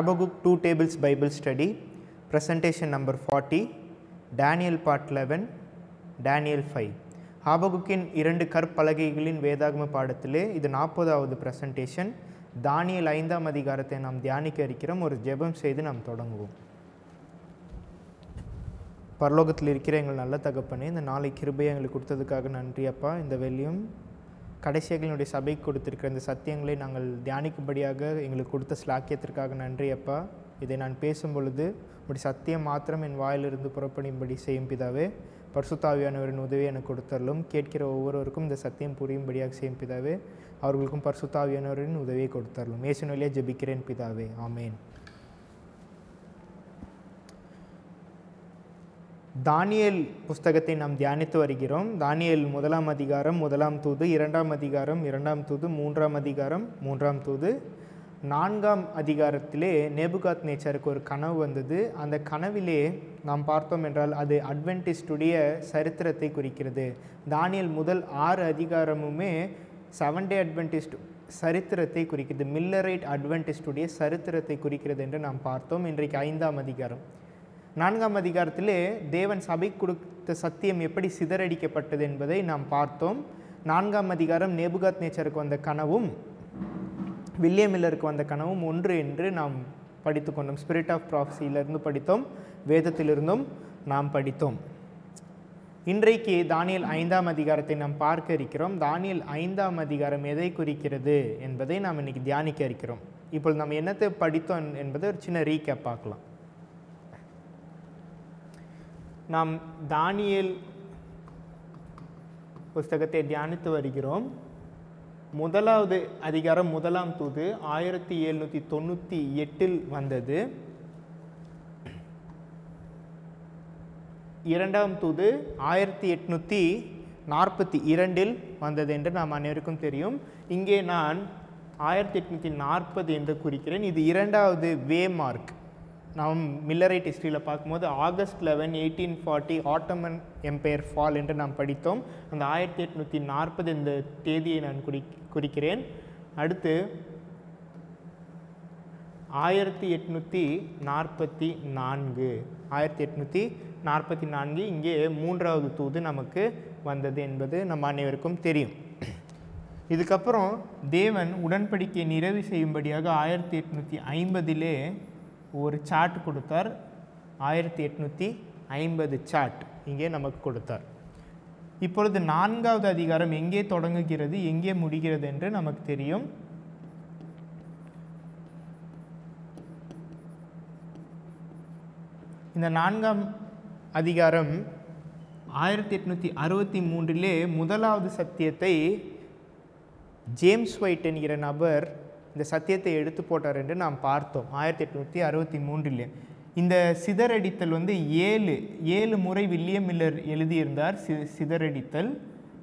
Habakkuk 2 Tables Bible Study, Presentation number 40, Daniel part 11, Daniel 5. ஹாபகுக்கின் 2 கற்பலகைகளின் வேதாகம பாடத்திலே இது 40வது பிரசன்டேஷன். தானியேல் 5ஆம் அதிகாரத்தை நாம் தியானிக்க இருக்கிறோம். ஒரு ஜெபம் செய்து நாம் தொடங்குவோம். பரலோகத்தில் இருக்கிற எங்கள் நல்ல தகப்பனே, இந்த நாளை கிருபையை எங்களுக்கு கொடுத்ததுக்காக நன்றி அப்பா. இந்த வெள்ளியும் கடைசிகளுடைய சபைக்கு கொடுத்திருக்கிற இந்த சத்தியங்களை நாங்கள் தியானிக்கும்படியாக எங்களுக்கு கொடுத்த ஸ்லாக்கியத்திற்காக நன்றி அப்பா. இதை நான் பேசும் பொழுது உடைய சத்தியம் மாத்திரம் என் வாயிலிருந்து புறப்படும்படி செய்யும் பிதாவே. பரிசுத்த ஆவியானவரின் உதவியை எனக்கு கொடுத்தரலும். கேட்கிற ஒவ்வொருவருக்கும் இந்த சத்தியம் புரியும்படியாக செய்யும் பிதாவே. அவர்களுக்கும் பரிசுத்த ஆவியானவரின் உதவியை கொடுத்தரலும். இயேசுவின் வழியாக ஜெபிக்கிறேன் பிதாவே, ஆமேன். தானியேல் புஸ்தகத்தை நாம் தியானித்து வருகிறோம். தானியேல் 1ஆம் அதிகாரம் 1ஆம் தூது, 2ஆம் அதிகாரம் 2ஆம் தூது, 3ஆம் அதிகாரம் 3ஆம் தூது. 4ஆம் அதிகாரத்திலே நேபுகாத்நேச்சருக்கு ஒரு கனவு வந்தது. அந்த கனவிலே நாம் பார்த்தோம் என்றால் அது அட்வென்டிஸ்டுடைய சரித்திரத்தை குறிக்கிறது. தானியேல் முதல் 6 அதிகாரமுமே 7 டே அட்வென்டிஸ்ட் சரித்திரத்தை குறிக்கிறது. மில்லரைட் அட்வென்டிஸ்டுடைய சரித்திரத்தை குறிக்கிறது என்று நாம் பார்த்தோம். இன்றைக்கு 5ஆம் அதிகாரம். 4ஆம் அதிகாரத்திலே தேவன் சபை கொடுத்த சத்தியம் எப்படி சிதறடிக்கப்பட்டது என்பதை நாம் பார்த்தோம். 4ஆம் அதிகாரம் நேபுகாத்நேச்சருக்கு வந்த கனவும் வில்லியம் மில்லருக்கு வந்த கனவும் ஒன்று என்று நாம் படித்து கொண்டோம். ஸ்பிரிட் ஆஃப் ப்ராஃபஸியிலிருந்து படித்தோம், வேதத்திலிருந்தும் நாம் படித்தோம். இன்றைக்கு தானியேல் 5ஆம் அதிகாரத்தை நாம் பார்க்க இருக்கிறோம். தானியேல் 5ஆம் அதிகாரம் எதை குறிக்கிறது என்பதை நாம் இன்னைக்கு தியானிக்க இருக்கிறோம். இப்பொழுது நாம் என்னத்தை படித்தோம் என்பதை ஒரு சின்ன ரீகேப் பார்க்கலாம். நாம் தானியேல் புஸ்தகத்தை தியானித்து வருகிறோம். 1ஆவது அதிகாரம் 1ஆம் தூது 1798 வந்தது. 2ஆம் தூது 1842 வந்தது என்று நாம் அனைவருக்கும் தெரியும். இங்கே நான் 1840 என்று குறிக்கிறேன். இது 2வது வே மார்க். நாம் மில்லரைட் ஹிஸ்ட்ரியில் பார்க்கும்போது ஆகஸ்ட் 11, 1840 ஆட்டோமன் எம்பையர் ஃபால் என்று நாம் படித்தோம். அந்த 1840 இந்த தேதியை நான் குறிக்கிறேன். அடுத்து 1844 இங்கே 3வது தூது நமக்கு வந்தது என்பது நம் அனைவருக்கும் தெரியும். இதுக்கப்புறம் தேவன் உடன்படிக்கையை நிறைவு செய்யும்படியாக 1850 ஒரு சார்ட் கொடுத்தார். 1850 சார்ட் இங்கே நமக்கு கொடுத்தார். இப்பொழுது 4வது அதிகாரம் எங்கே தொடங்குகிறது, எங்கே முடிகிறது என்று நமக்கு தெரியும். இந்த 4ஆம் அதிகாரம் 1863 முதலாவது சத்தியத்தை ஜேம்ஸ் ஒயிட் என்கிற நபர் இந்த சத்தியத்தை எடுத்து போட்டார் என்று நாம் பார்த்தோம். 1863 இந்த சிதறடித்தல் 7 முறை வில்லியம் மில்லர் எழுதியிருந்தார். சிதறடித்தல்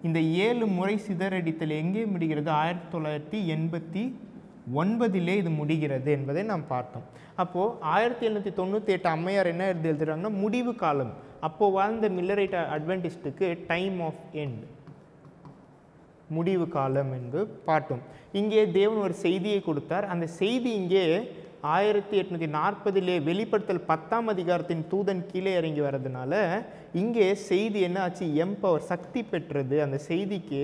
இந்த 7 முறை சிதறடித்தல் எங்கே முடிகிறது? 1989 இது முடிகிறது என்பதை நாம் பார்த்தோம். அப்போது 1798 அம்மையார் என்ன எழுதுகிறாங்கன்னா முடிவு காலம். அப்போது வாழ்ந்த மில்லரைட் அட்வென்டிஸ்டுக்கு டைம் ஆஃப் எண்ட், முடிவு காலம் என்று பார்த்தோம். இங்கே தேவன் ஒரு செய்தியை கொடுத்தார். அந்த செய்தி இங்கே 1840 வெளிப்படுத்தல் 10ஆம் அதிகாரத்தின் தூதன் கீழே இறங்கி வர்றதுனால இங்கே செய்தி என்ன ஆச்சு? எம்பவர், சக்தி பெற்றது. அந்த செய்திக்கு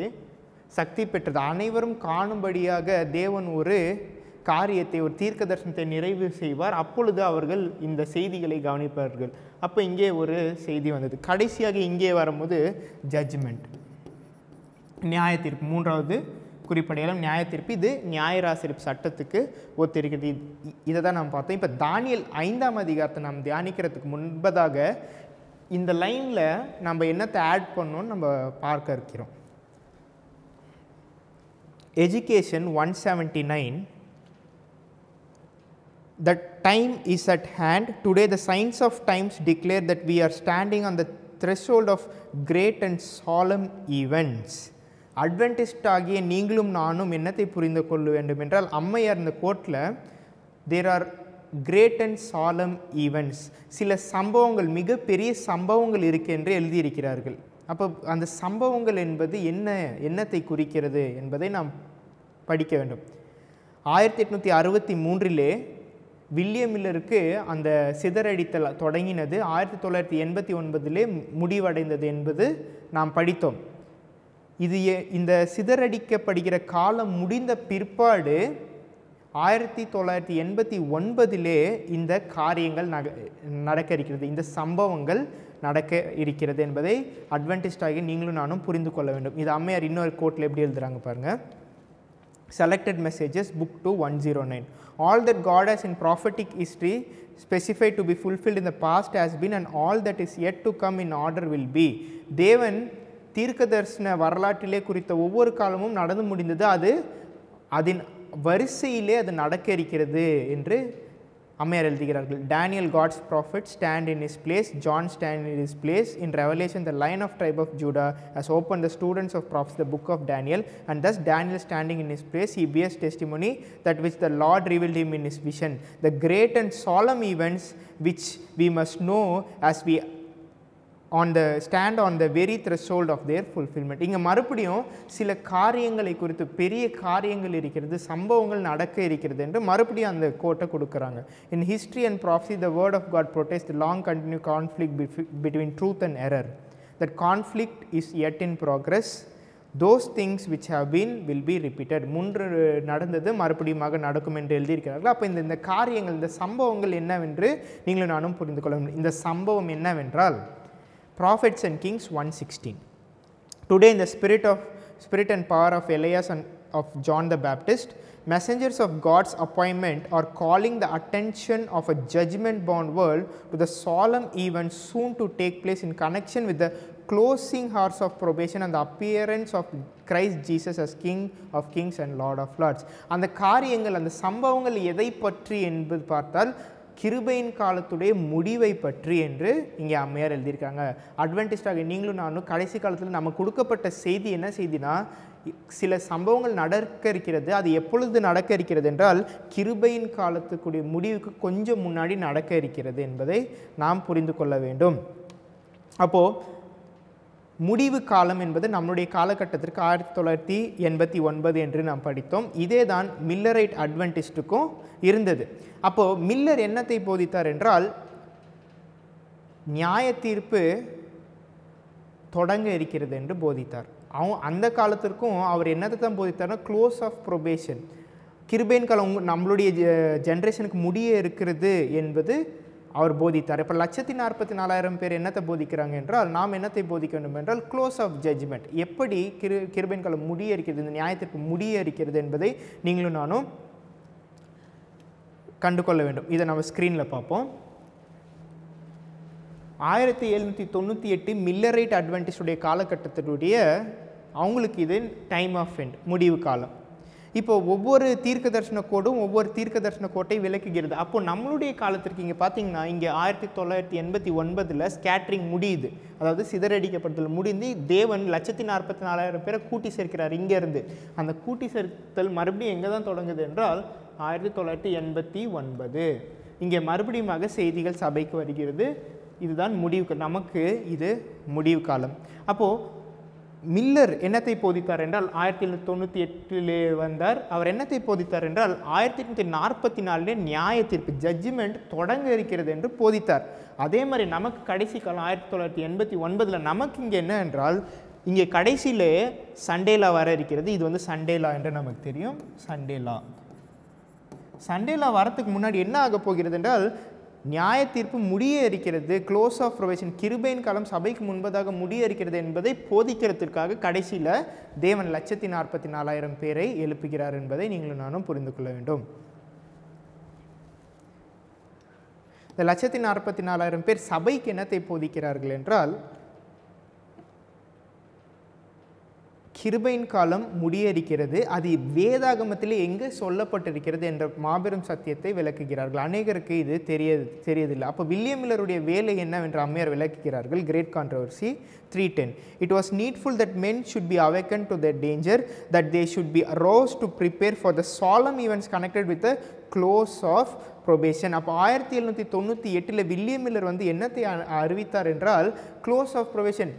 சக்தி பெற்றது. அனைவரும் காணும்படியாக தேவன் ஒரு காரியத்தை, ஒரு தீர்க்க தரிசனத்தை நிறைவு செய்வார். அப்பொழுது அவர்கள் இந்த செய்திகளை கவனிப்பார்கள். அப்போ இங்கே ஒரு செய்தி வந்தது. கடைசியாக இங்கே வரும்போது ஜட்ஜ்மெண்ட், நியாய தீர்ப்பு, 3வது குறிப்படையாளம் நியாய தீர்ப்பு. இது நியாயராசிரிப்பு சட்டத்துக்கு ஒத்திருக்கிறது. இதை தான் நாம் பார்த்தோம். இப்போ தானியேல் 5ஆம் அதிகாரத்தை நாம் தியானிக்கிறதுக்கு முன்பதாக இந்த லைனில் நம்ம என்னத்தை ஆட் பண்ணோன்னு நம்ம பார்க்க இருக்கிறோம். Education 179. The time is at hand. Today the signs of times declare that we are standing on the threshold of great and solemn events. Adventist ஆகிய நீங்களும் நானும் என்னத்தை புரிந்து கொள்ள வேண்டும் என்றால், அம்மையார் இந்த கோர்ட்டில் there are great and solemn events, சில சம்பவங்கள், மிகப்பெரிய சம்பவங்கள் இருக்கு என்று எழுதியிருக்கிறார்கள். அப்போ அந்த சம்பவங்கள் என்பது என்னத்தை குறிக்கிறது என்பதை நாம் படிக்க வேண்டும். 1863 வில்லியம் மில்லருக்கு அந்த சிதறடித்தல் தொடங்கினது 1989 முடிவடைந்தது என்பது நாம் படித்தோம். இந்த சிதறடிக்கப்படுகிற காலம் முடிந்த பிற்பாடு 1989 இந்த காரியங்கள் நடக்க இருக்கிறது, இந்த சம்பவங்கள் நடக்க இருக்கிறது என்பதை அட்வென்டிஸ்டாக நீங்களும் நானும் புரிந்து கொள்ள வேண்டும். இது அம்மையார் இன்னொரு கோட்டில் எப்படி எழுதுறாங்க பாருங்க. Selected Messages, Book 2, 109. All that God has in prophetic history specified to be fulfilled in the past has been, and all that is yet to come in order will be. தேவன் தீர்க்கதரிசன வரலாற்றிலே குறித்த ஒவ்வொரு காலமும் நடந்து முடிந்தது, அது அதன் வரிசையிலே அது நடக்க இருக்கிறது என்று அம்மையார் எழுதுகிறார்கள். Daniel, God's prophet, stand in his place. John stand in his place. In Revelation, the Lion of tribe of Judah has opened the students of prophets the book of Daniel, and thus Daniel standing in his place, he bears testimony that which the Lord revealed him in his vision, the great and solemn events which we must know as we stand on the very threshold of their fulfillment. இங்கே மறுபடியும் சில காரியங்களை குறித்து பெரிய காரியங்கள் இருக்கிறது, சம்பவங்கள் நடக்க இருக்கிறது என்று மறுபடியும் அந்த கோட்டை கொடுக்குறாங்க. In history and prophecy, the word of God protests the long continued conflict between truth and error. That conflict is yet in progress. Those things which have been will be repeated. முன்று நடந்தது மறுபடியும் நடக்கும் என்று எழுதியிருக்கிறார்கள். அப்போ இந்த காரியங்கள், இந்த சம்பவங்கள் என்னவென்று நீங்களும் நானும் புரிந்து கொள்ள வேண்டும். இந்த சம்பவம் என்னவென்றால் Prophets and Kings 1:16. Today in the spirit and power of Elias and of John the Baptist, messengers of God's appointment are calling the attention of a judgment-bound world to the solemn events soon to take place in connection with the closing hours of probation and the appearance of Christ Jesus as King of Kings and Lord of Lords. அந்த காரியங்கள், அந்த சம்பவங்கள் எதை பற்றி என்பது பார்த்தால் கிருபையின் காலத்துடைய முடிவை பற்றி என்று இங்கே அம்மையார் எழுதியிருக்காங்க. அட்வென்டிஸ்டாக நீங்களும் நானும் கடைசி காலத்தில் நமக்கு கொடுக்கப்பட்ட செய்தி என்ன செய்தினா, சில சம்பவங்கள் நடக்க இருக்கிறது. அது எப்பொழுது நடக்க இருக்கிறது என்றால் கிருபையின் காலத்துக்குரிய முடிவுக்கு கொஞ்சம் முன்னாடி நடக்க இருக்கிறது என்பதை நாம் புரிந்து கொள்ள வேண்டும். அப்போது முடிவு காலம் என்பது நம்முடைய காலகட்டத்திற்கு 1989 என்று நாம் படித்தோம். இதே தான் மில்லரைட் அட்வென்டிஸ்டுக்கும் இருந்தது. அப்போது மில்லர் என்னத்தை போதித்தார் என்றால், நியாய தீர்ப்பு தொடங்க இருக்கிறது என்று போதித்தார். அந்த காலத்திற்கும் அவர் என்னத்தை தான் போதித்தார்னா, க்ளோஸ் ஆஃப் ப்ரொபேஷன், கிருபையின் காலம் நம்மளுடைய ஜென்ரேஷனுக்கு முடிய இருக்கிறது என்பது அவர் போதித்தார். இப்போ 1,44,000 பேர் என்னத்தை போதிக்கிறாங்க என்றால், நாம் என்னத்தை போதிக்க வேண்டும் என்றால் க்ளோஸ் ஆஃப் ஜட்ஜ்மெண்ட், எப்படி கிருபையின் காலம் முடிய இருக்கிறது, இந்த நியாயத்திற்கு முடிய இருக்கிறது என்பதை நீங்களும் நானும் கண்டு கொள்ள வேண்டும். இதை நம்ம ஸ்க்ரீனில் பார்ப்போம். 1798 மில்லரைட் அட்வென்டிஸ்டுடைய காலகட்டத்தினுடைய அவங்களுக்கு இது டைம் ஆஃப் எண்ட், முடிவு காலம். இப்போ ஒவ்வொரு தீர்க்க தரிசன கோடும் ஒவ்வொரு தீர்க்க தரிசன கோட்டை விளக்குகிறது. அப்போது நம்மளுடைய காலத்திற்கு இங்கே பார்த்தீங்கன்னா, இங்கே 1989 ஸ்கேட்ரிங் முடியுது, அதாவது சிதறடிக்கப்படுதல் முடிந்து தேவன் 1,44,000 பேரை கூட்டி சேர்க்கிறார். இங்கேருந்து அந்த கூட்டி சேர்த்தல் மறுபடியும் எங்கே தான் தொடங்குது என்றால் 1989. இங்கே மறுபடியும் செய்திகள் சபைக்கு வருகிறது. இதுதான் முடிவு, நமக்கு இது முடிவு காலம். அப்போது மில்லர் என்னத்தை போதித்தார் என்றால் 1798 வந்தார். அவர் என்னத்தை போதித்தார் என்றால் 1844 நியாய தீர்ப்பு, ஜட்ஜ்மெண்ட் தொடங்க இருக்கிறது என்று போதித்தார். அதே மாதிரி நமக்கு கடைசி காலம் 1989 நமக்கு இங்கே என்ன என்றால், இங்கே கடைசியிலே சண்டேலா வர இருக்கிறது. இது சண்டேலா என்று நமக்கு தெரியும். சண்டேலா வரத்துக்கு முன்னாடி என்ன ஆக போகிறது என்றால், நியாய தீர்ப்பு முடிய இருக்கிறது, க்ளோஸ் ஆஃப் ப்ரொபேஷன், கிருபையின் காலம் சபைக்கு முன்பதாக முடிய இருக்கிறது என்பதை போதிக்கிறதுக்காக கடைசியில் தேவன் 1,44,000 பேரை எழுப்புகிறார் என்பதை நீங்களும் நானும் புரிந்து கொள்ள வேண்டும். இந்த 1,44,000 பேர் சபைக்கு என்னத்தை போதிக்கிறார்கள் என்றால், கிருபையின் காலம் முடிய இருக்கிறது, அது வேதாகமத்திலே எங்கே சொல்லப்பட்டிருக்கிறது என்ற மாபெரும் சத்தியத்தை விளக்குகிறார்கள். அநேகருக்கு இது தெரியதில்லை. அப்போ வில்லியம் மில்லருடைய வேலை என்னவென்று அம்மையார் விளக்குகிறார்கள். Great controversy 3:10. It was needful that men should be awakened to their danger, that they should be aroused to prepare for the solemn events connected with the close of probation. அப்போ 1798 William Miller என்னத்தை அறிவித்தார் என்றால், close of probation,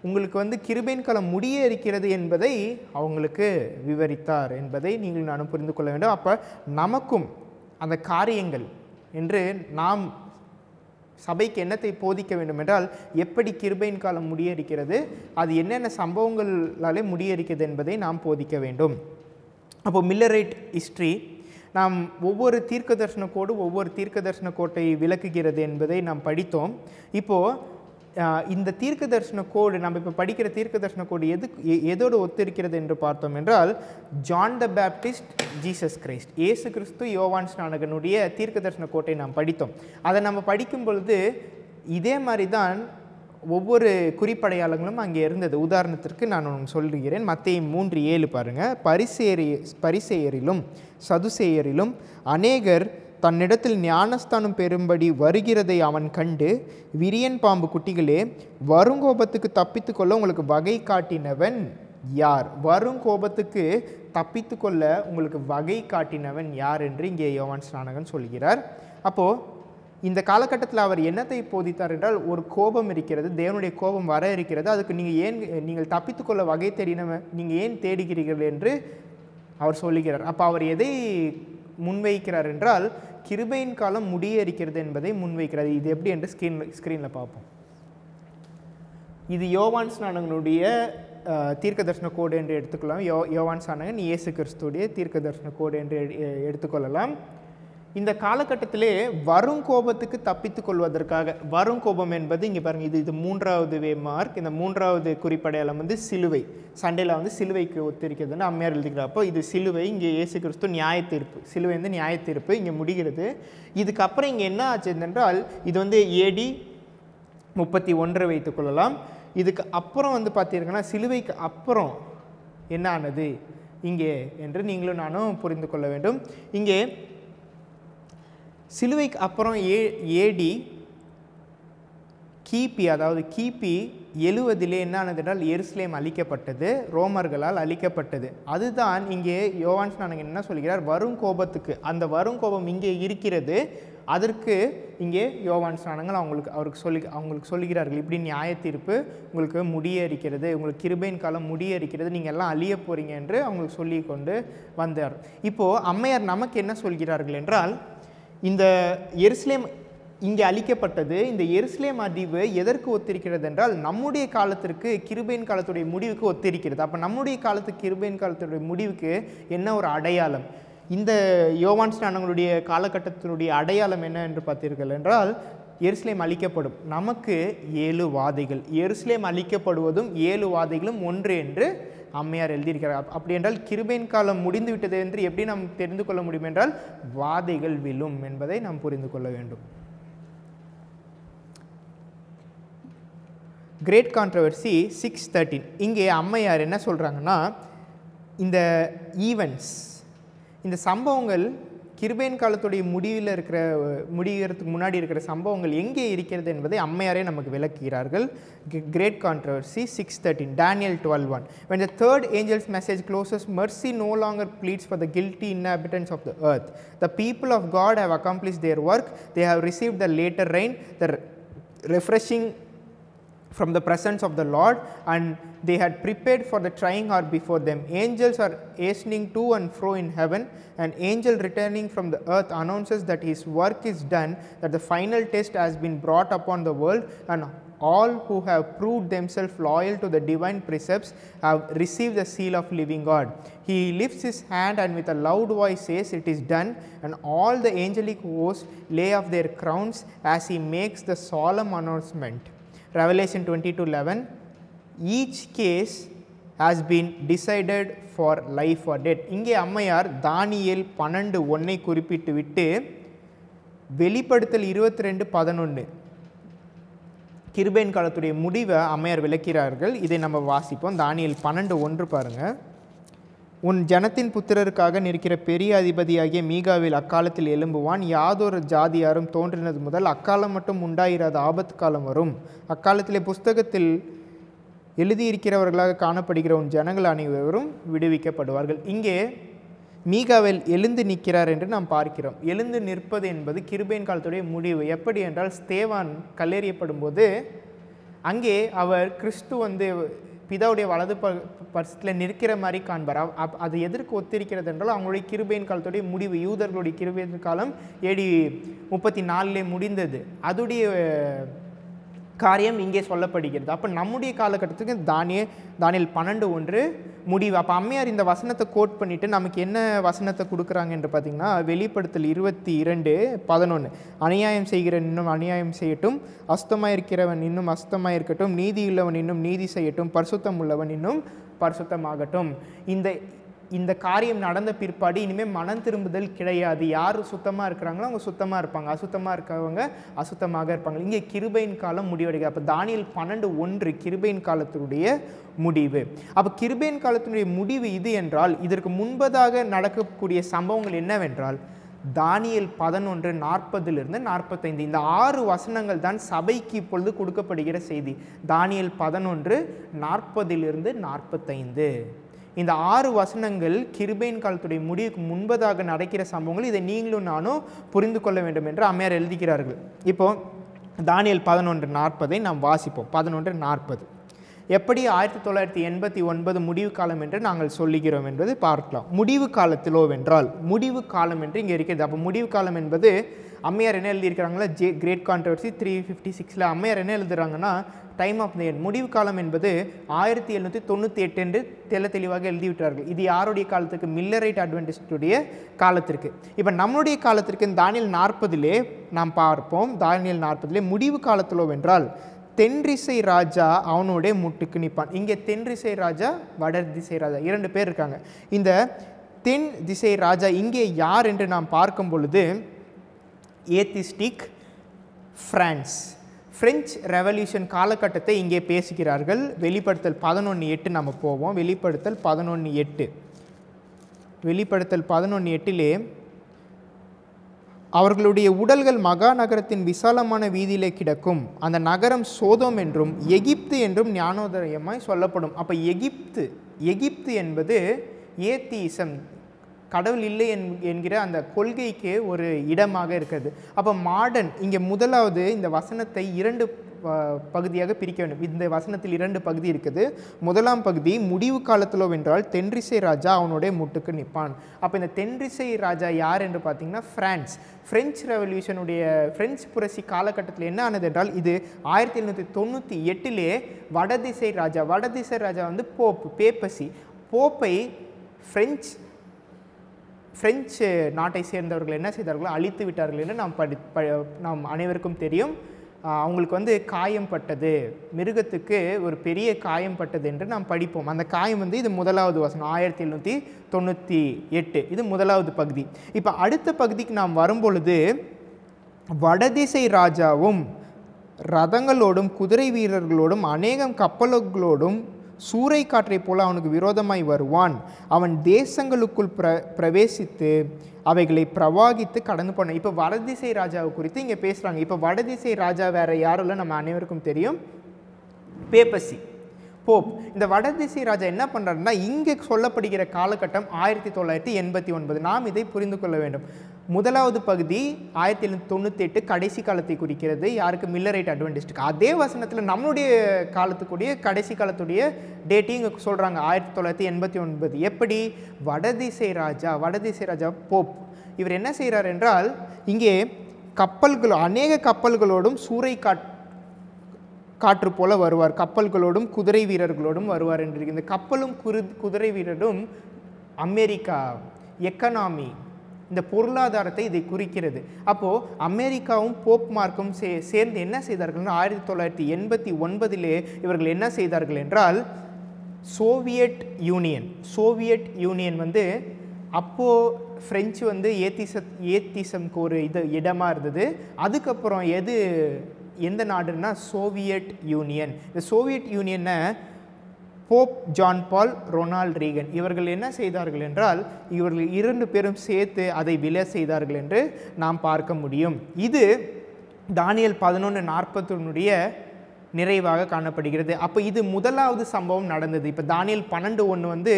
உங்களுக்கு கிருபையின் காலம் முடிய இருக்கிறது என்பதை அவங்களுக்கு விவரித்தார் என்பதை நீங்கள் நானும் புரிந்து கொள்ள வேண்டும். அப்போ நமக்கும் அந்த காரியங்கள் என்று நாம் சபைக்கு என்னத்தை போதிக்க வேண்டும் என்றால், எப்படி கிருபையின் காலம் முடியறிக்கிறது, அது என்னென்ன சம்பவங்களாலே முடியறிக்கிறது என்பதை நாம் போதிக்க வேண்டும். அப்போது மில்லரைட் ஹிஸ்ட்ரி நாம் ஒவ்வொரு தீர்க்க தரிசன கோடு ஒவ்வொரு தீர்க்க தரிசன கோட்டை விளக்குகிறது என்பதை நாம் படித்தோம். இப்போது இந்த தீர்க்க தரிசன கோடு, நம்ம இப்போ படிக்கிற தீர்க்க தரிசன கோடு எதோடு ஒத்திருக்கிறது என்று பார்த்தோம் என்றால், ஜான் த பேப்டிஸ்ட், ஜீசஸ் கிரைஸ்ட், இயேசு கிறிஸ்து, யோவான் ஸ்நானகனுடைய தீர்க்க தரிசன கோட்டை நாம் படித்தோம். அதை நம்ம படிக்கும் பொழுது இதே மாதிரி தான் ஒவ்வொரு குறிப்படையாளங்களும் அங்கே இருந்தது. உதாரணத்திற்கு நான் ஒன்று சொல்லுகிறேன். மத்தேயு 3:7 பாருங்கள். பரிசேயரிலும் சதுசேயரிலும் அநேகர் தன்னிடத்தில் ஞானஸ்தானம் பெறும்படி வருகிறதை அவன் கண்டு, விரியன் பாம்பு குட்டிகளே, வருங்கோபத்துக்கு தப்பித்து கொள்ள உங்களுக்கு வகை காட்டினவன் யார்? வருங்கோபத்துக்கு தப்பித்து கொள்ள உங்களுக்கு வகை காட்டினவன் யார் என்று இங்கே யோவான் ஸ்நானகன் சொல்கிறார். அப்போது இந்த காலகட்டத்தில் அவர் என்னத்தை போதித்தார் என்றால், ஒரு கோபம் இருக்கிறது, தேவனுடைய கோபம் வர இருக்கிறது, அதுக்கு நீங்கள் தப்பித்துக்கொள்ள வகை தெரியினவன் நீங்கள் ஏன் தேடுகிறீர்கள் என்று அவர் சொல்லுகிறார். அப்போ அவர் எதை முன்வைக்கிறார் என்றால், கிருபையின் காலம் முடிய இருக்கிறது என்பதை முன்வைக்கிறார். இது எப்படி என்று ஸ்க்ரீனில் பார்ப்போம். இது யோவான் ஸ்நானகனுடைய தீர்க்க தரிசன கோடு என்று எடுத்துக்கொள்ளலாம். யோவான் ஸ்நானகன் இயேசு கிறிஸ்துடைய தீர்க்க தரிசன கோடு என்று எடுத்துக்கொள்ளலாம். இந்த காலகட்டத்திலே வரும் கோபத்துக்கு தப்பித்து கொள்வதற்காக, வரும் கோபம் என்பது இங்கே பாருங்கள், இது 3வது மார்க். இந்த 3வது குறிப்படையாளம் வந்து சிலுவை. சண்டையில் சிலுவைக்கு ஒத்திருக்கிறதுன்னு அம்மையார் எழுதுகிறார். அப்போ இது சிலுவை, இங்கே இயேசு கிறிஸ்து நியாய தீர்ப்பு, சிலுவை வந்து நியாய தீர்ப்பு இங்கே முடிகிறது. இதுக்கப்புறம் இங்கே என்ன ஆச்சு என்றால், இது AD 31 வைத்துக்கொள்ளலாம். இதுக்கு அப்புறம் பார்த்தீங்கன்னா, சிலுவைக்கு அப்புறம் என்ன ஆனது இங்கே என்று நீங்களும் நானும் புரிந்து கொள்ள வேண்டும். இங்கே சிலுவைக்கு அப்புறம் AD கிபி, அதாவது கிபி 70 என்ன ஆனது என்றால், எருசலேம் அழிக்கப்பட்டது, ரோமர்களால் அழிக்கப்பட்டது. அதுதான் இங்கே யோவான் ஸ்நானகன் என்ன சொல்கிறார், வரும் கோபத்துக்கு, அந்த வரும் கோபம் இங்கே இருக்கிறது, அதற்கு இங்கே யோவான் ஸ்நானகன் அவங்களுக்கு சொல்லுகிறார்கள், இப்படி நியாய தீர்ப்பு உங்களுக்கு முடிய இருக்கிறது, உங்களுக்கு கிருபையின் காலம் முடிய இருக்கிறது, நீங்கள் எல்லாம் அழிய போகிறீங்க என்று அவங்களுக்கு சொல்லி கொண்டு வந்தார். இப்போது அம்மையார் நமக்கு என்ன சொல்கிறார்கள் என்றால், இந்த எருசலேம் இங்கே அழிக்கப்பட்டது, இந்த எருசலேம் அழிவு எதற்கு ஒத்திருக்கிறது என்றால், நம்முடைய காலத்திற்கு கிருபையின் காலத்துடைய முடிவுக்கு ஒத்திருக்கிறது. அப்போ நம்முடைய காலத்துக்கு கிருபையின் காலத்துடைய முடிவுக்கு என்ன ஒரு அடையாளம்? இந்த யோவான் ஸ்நானகனுடைய காலகட்டத்தினுடைய அடையாளம் என்ன என்று பார்த்தீர்கள் என்றால், எருசலேம் அழிக்கப்படும். நமக்கு 7 வாதைகள், எருசலேம் அழிக்கப்படுவதும் 7 வாதைகளும் ஒன்று என்று அம்மையார் எழுதியிருக்கிறார். அப்படி என்றால் கிருபையின் காலம் முடிந்து விட்டது என்று எப்படி நாம் தெரிந்து கொள்ள முடியும் என்றால், வாதைகள் விழும் என்பதை நாம் புரிந்து கொள்ள வேண்டும். Great controversy 6:13. இங்கே அம்மையார் என்ன சொல்கிறாங்கன்னா, இந்த ஈவெண்ட்ஸ், இந்த சம்பவங்கள் கிருபையின் காலத்துடைய முடிகிறதுக்கு முன்னாடி இருக்கிற சம்பவங்கள் எங்கே இருக்கிறது என்பதை அம்மையாரே நமக்கு விளக்குகிறார்கள். Great controversy 6:13. Daniel 12:1. When the third angel's message closes, mercy no longer pleads for the guilty inhabitants of the earth. The people of God have accomplished their work. They have received the later rain, the refreshing from the presence of the Lord, and they had prepared for the trying hour before them. Angels are hastening to and fro in heaven. An angel returning from the earth announces that his work is done, that the final test has been brought upon the world, and all who have proved themselves loyal to the divine precepts have received the seal of living God. He lifts his hand and with a loud voice says, "It is done," and all the angelic hosts lay off their crowns as he makes the solemn announcement. Revelation 22:11. Each case has been decided for life or death. இங்கே அம்மையார் தானியேல் 12:1 குறிப்பிட்டு விட்டு வெளிப்படுத்தல் 22:11 கிருபையின் காலத்துடைய முடிவை அம்மையார் விளக்கிறார்கள். இதை நம்ம வாசிப்போம். தானியேல் 12:1 பாருங்கள். உன் ஜனத்தின் புத்திரருக்காக நிற்கிற பெரிய அதிபதியாகிய மீகாவில் அக்காலத்தில் எழும்புவான். யாதொரு ஜாதியாரும் தோன்றினது முதல் அக்காலம் மட்டும் உண்டாயிராத ஆபத்து காலம் வரும். அக்காலத்திலே புஸ்தகத்தில் எழுதியிருக்கிறவர்களாக காணப்படுகிற உன் ஜனங்கள் அனைவரும் விடுவிக்கப்படுவார்கள். இங்கே மீகாவில் எழுந்து நிற்கிறார் என்று நாம் பார்க்கிறோம். எழுந்து நிற்பது என்பது கிருபையின் காலத்துடைய முடிவு. எப்படி என்றால், ஸ்தேவான் கல்லெறியப்படும் போது அங்கே அவர் கிறிஸ்து பிதாவுடைய வலது பரிசத்தில் நிற்கிற மாதிரி காண்பார். அது எதற்கு ஒத்திருக்கிறது என்றால் அவங்களுடைய கிருபையின் காலத்துடைய முடிவு. யூதர்களுடைய கிருபையின் காலம் AD 34 முடிந்தது. அதுடைய காரியம் இங்கே சொல்லப்படுகிறது. அப்போ நம்முடைய காலகட்டத்துக்கு தானியேல் 12:1 முடிவு. அப்போ அம்மையார் இந்த வசனத்தை கோட் பண்ணிவிட்டு நமக்கு என்ன வசனத்தை கொடுக்குறாங்க என்று பார்த்தீங்கன்னா, வெளிப்படுத்தல் 22:11 அநியாயம் செய்கிறவன் இன்னும் அநியாயம் செய்யட்டும், அசுத்தமாக இருக்கிறவன் இன்னும் அசுத்தமாக இருக்கட்டும், நீதியுள்ளவன் இன்னும் நீதி செய்யட்டும், பரிசுத்தம் உள்ளவன் இன்னும் பரிசுத்தமாகட்டும். இந்த காரியம் நடந்த பிற்பாடு இனிமேல் மனம் திரும்புதல் கிடையாது. யார் சுத்தமாக இருக்கிறாங்களோ அவங்க சுத்தமாக இருப்பாங்க, அசுத்தமாக இருக்கிறவங்க அசுத்தமாக இருப்பாங்க. இங்கே கிருபையின் காலம் முடிவடைகிறது. அப்போ தானியேல் 12:1 கிருபையின் காலத்தினுடைய முடிவு. அப்போ கிருபையின் காலத்தினுடைய முடிவு இது என்றால், இதற்கு முன்பதாக நடக்கக்கூடிய சம்பவங்கள் என்னவென்றால், தானியேல் 11:40 45 இந்த 6 வசனங்கள் தான் சபைக்கு இப்பொழுது கொடுக்கப்படுகிற செய்தி. தானியேல் 11:40 45 இந்த 6 வசனங்கள் கிருபையின் காலத்துடைய முடிவுக்கு முன்பதாக நடக்கிற சம்பவங்கள். இதை நீங்களும் நானும் புரிந்து கொள்ள வேண்டும் என்று அம்மையார் எழுதுகிறார்கள். இப்போது தானியேல் 11:40 நாம் வாசிப்போம். 11:40 எப்படி 1989 முடிவு காலம் என்று நாங்கள் சொல்லுகிறோம் என்பது பார்க்கலாம். முடிவு காலத்திலோ வென்றால், முடிவு காலம் என்று இங்கே இருக்கிறது. அப்போ முடிவு காலம் என்பது அம்மையார் என்ன எழுதியிருக்கிறாங்களா, கிரேட் கான்ட்ரவர்சி 356 அம்மையார் என்ன எழுதுறாங்கன்னா, டைம் ஆஃப் தி எண்ட் முடிவு காலம் என்பது 1798 என்று தெளிவாக எழுதிவிட்டார்கள். இது யாருடைய காலத்துக்கு? மில்லரைட் அட்வென்டிஸ்டுடைய காலத்திற்கு. இப்போ நம்மளுடைய காலத்திற்கு தானியேல் 40 நாம் பார்ப்போம். தானியேல் 40 முடிவு காலத்திலோ வென்றால் தென்திசை ராஜா அவனுடைய முட்டுக்கு நிற்பான். இங்கே தென்திசை ராஜா, வட திசை ராஜா 2 பேர் இருக்காங்க. இந்த தென் திசை ராஜா இங்கே யார் என்று நாம் பார்க்கும் பொழுது, ஏத்திஸ்டிக் பிரான்ஸ், பிரெஞ்சு ரெவல்யூஷன் காலகட்டத்தை இங்கே பேசுகிறார்கள். வெளிப்படுத்தல் 11:8 நம்ம போவோம். வெளிப்படுத்தல் 11:8 அவர்களுடைய உடல்கள் மகா நகரத்தின் விசாலமான வீதியிலே கிடக்கும். அந்த நகரம் சோதோம் என்றும் எகிப்து என்றும் ஞானோதயமாய் சொல்லப்படும். அப்போ எகிப்து என்பது ஏத்தியிசம், கடவுள் இல்லை என்கிற அந்த கொள்கைக்கு ஒரு இடமாக இருக்கிறது. அப்போ மாடர்ன் இங்கே முதலாவது இந்த வசனத்தை 2 பகுதியாக பிரிக்க வேண்டும். இந்த வசனத்தில் 2 பகுதி இருக்குது. முதலாம் பகுதி முடிவு காலத்திலோ வென்றால் தென்திசை ராஜா அவனுடைய முட்டுக்கு நிற்பான். அப்போ இந்த தென்திசை ராஜா யார் என்று பார்த்தீங்கன்னா பிரெஞ்சு ரெவல்யூஷனுடைய பிரெஞ்சு புரட்சி காலகட்டத்தில் என்ன ஆனது என்றால், இது 1798 வடதிசை ராஜா வந்து பேப்பசி. போப்பை பிரெஞ்சு நாட்டை சேர்ந்தவர்கள் என்ன செய்தார்களோ அழித்து விட்டார்கள் என்று நாம் அனைவருக்கும் தெரியும். அவங்களுக்கு வந்து காயம் பட்டது, மிருகத்துக்கு ஒரு பெரிய காயம் பட்டது என்று நாம் படிப்போம். அந்த காயம் வந்து இது முதலாவது வசனம் 1798 இது முதலாவது பகுதி. இப்போ அடுத்த பகுதிக்கு நாம் வரும்பொழுது, வடதிசை ராஜாவும் ரதங்களோடும் குதிரை வீரர்களோடும் அநேகம் கப்பல்களோடும் சூறை காற்றை போல அவனுக்கு விரோதமாய் வருவான். அவன் தேசங்களுக்குள் பிரவேசித்து அவைகளை பிரவாகித்து கடந்து போனான். இப்போ வடதிசை ராஜாவை குறித்து இங்கே பேசுகிறாங்க. இப்போ வடதிசை ராஜா வேறு யாரும் இல்லை, நம்ம அனைவருக்கும் தெரியும், பேப்பசி, போப். இந்த வடதிசை ராஜா என்ன பண்ணுறாருன்னா, இங்கே சொல்லப்படுகிற காலகட்டம் 1989. நாம் இதை புரிந்து கொள்ள வேண்டும். முதலாவது பகுதி 1798 கடைசி காலத்தை குறிக்கிறது. யாருக்கு? மில்லரைட் அட்வென்டிஸ்டுக்கு. அதே வசனத்தில் நம்மளுடைய காலத்துக்குரிய கடைசி காலத்துடைய டேட்டையும் இங்கே சொல்கிறாங்க 1989. எப்படி? வடதிசை ராஜா போப் இவர் என்ன செய்கிறார் என்றால், இங்கே அநேக கப்பல்களோடும் சூறை காற்று போல வருவார், கப்பல்களோடும் குதிரை வீரர்களோடும் வருவார் என்று. இந்த கப்பலும் குதிரை வீரரும் அமெரிக்கா எக்கனாமி, இந்த பொருளாதாரத்தை இதை குறிக்கிறது. அப்போது அமெரிக்காவும் போப் மார்க்கும் சேர்ந்து என்ன செய்தார்கள்? 1989 இவர்கள் என்ன செய்தார்கள் என்றால், சோவியட் யூனியன் வந்து அப்போது ஃப்ரெஞ்சு வந்து ஏத்திசம்க்கு ஒரு இடமாக இருந்தது. அதுக்கப்புறம் எந்த நாடுன்னா சோவியட் யூனியன். இந்த சோவியட் யூனியனை Pope John Paul, Ronald Reagan இவர்கள் என்ன செய்தார்கள் என்றால், இவர்கள் 2 பேரும் சேர்த்து அதை விலை செய்தார்கள் என்று நாம் பார்க்க முடியும். இது தானியேல் 11:41 நிறைவாக காணப்படுகிறது. அப்போ இது முதலாவது சம்பவம் நடந்தது. இப்போ தானியேல் 12:1 வந்து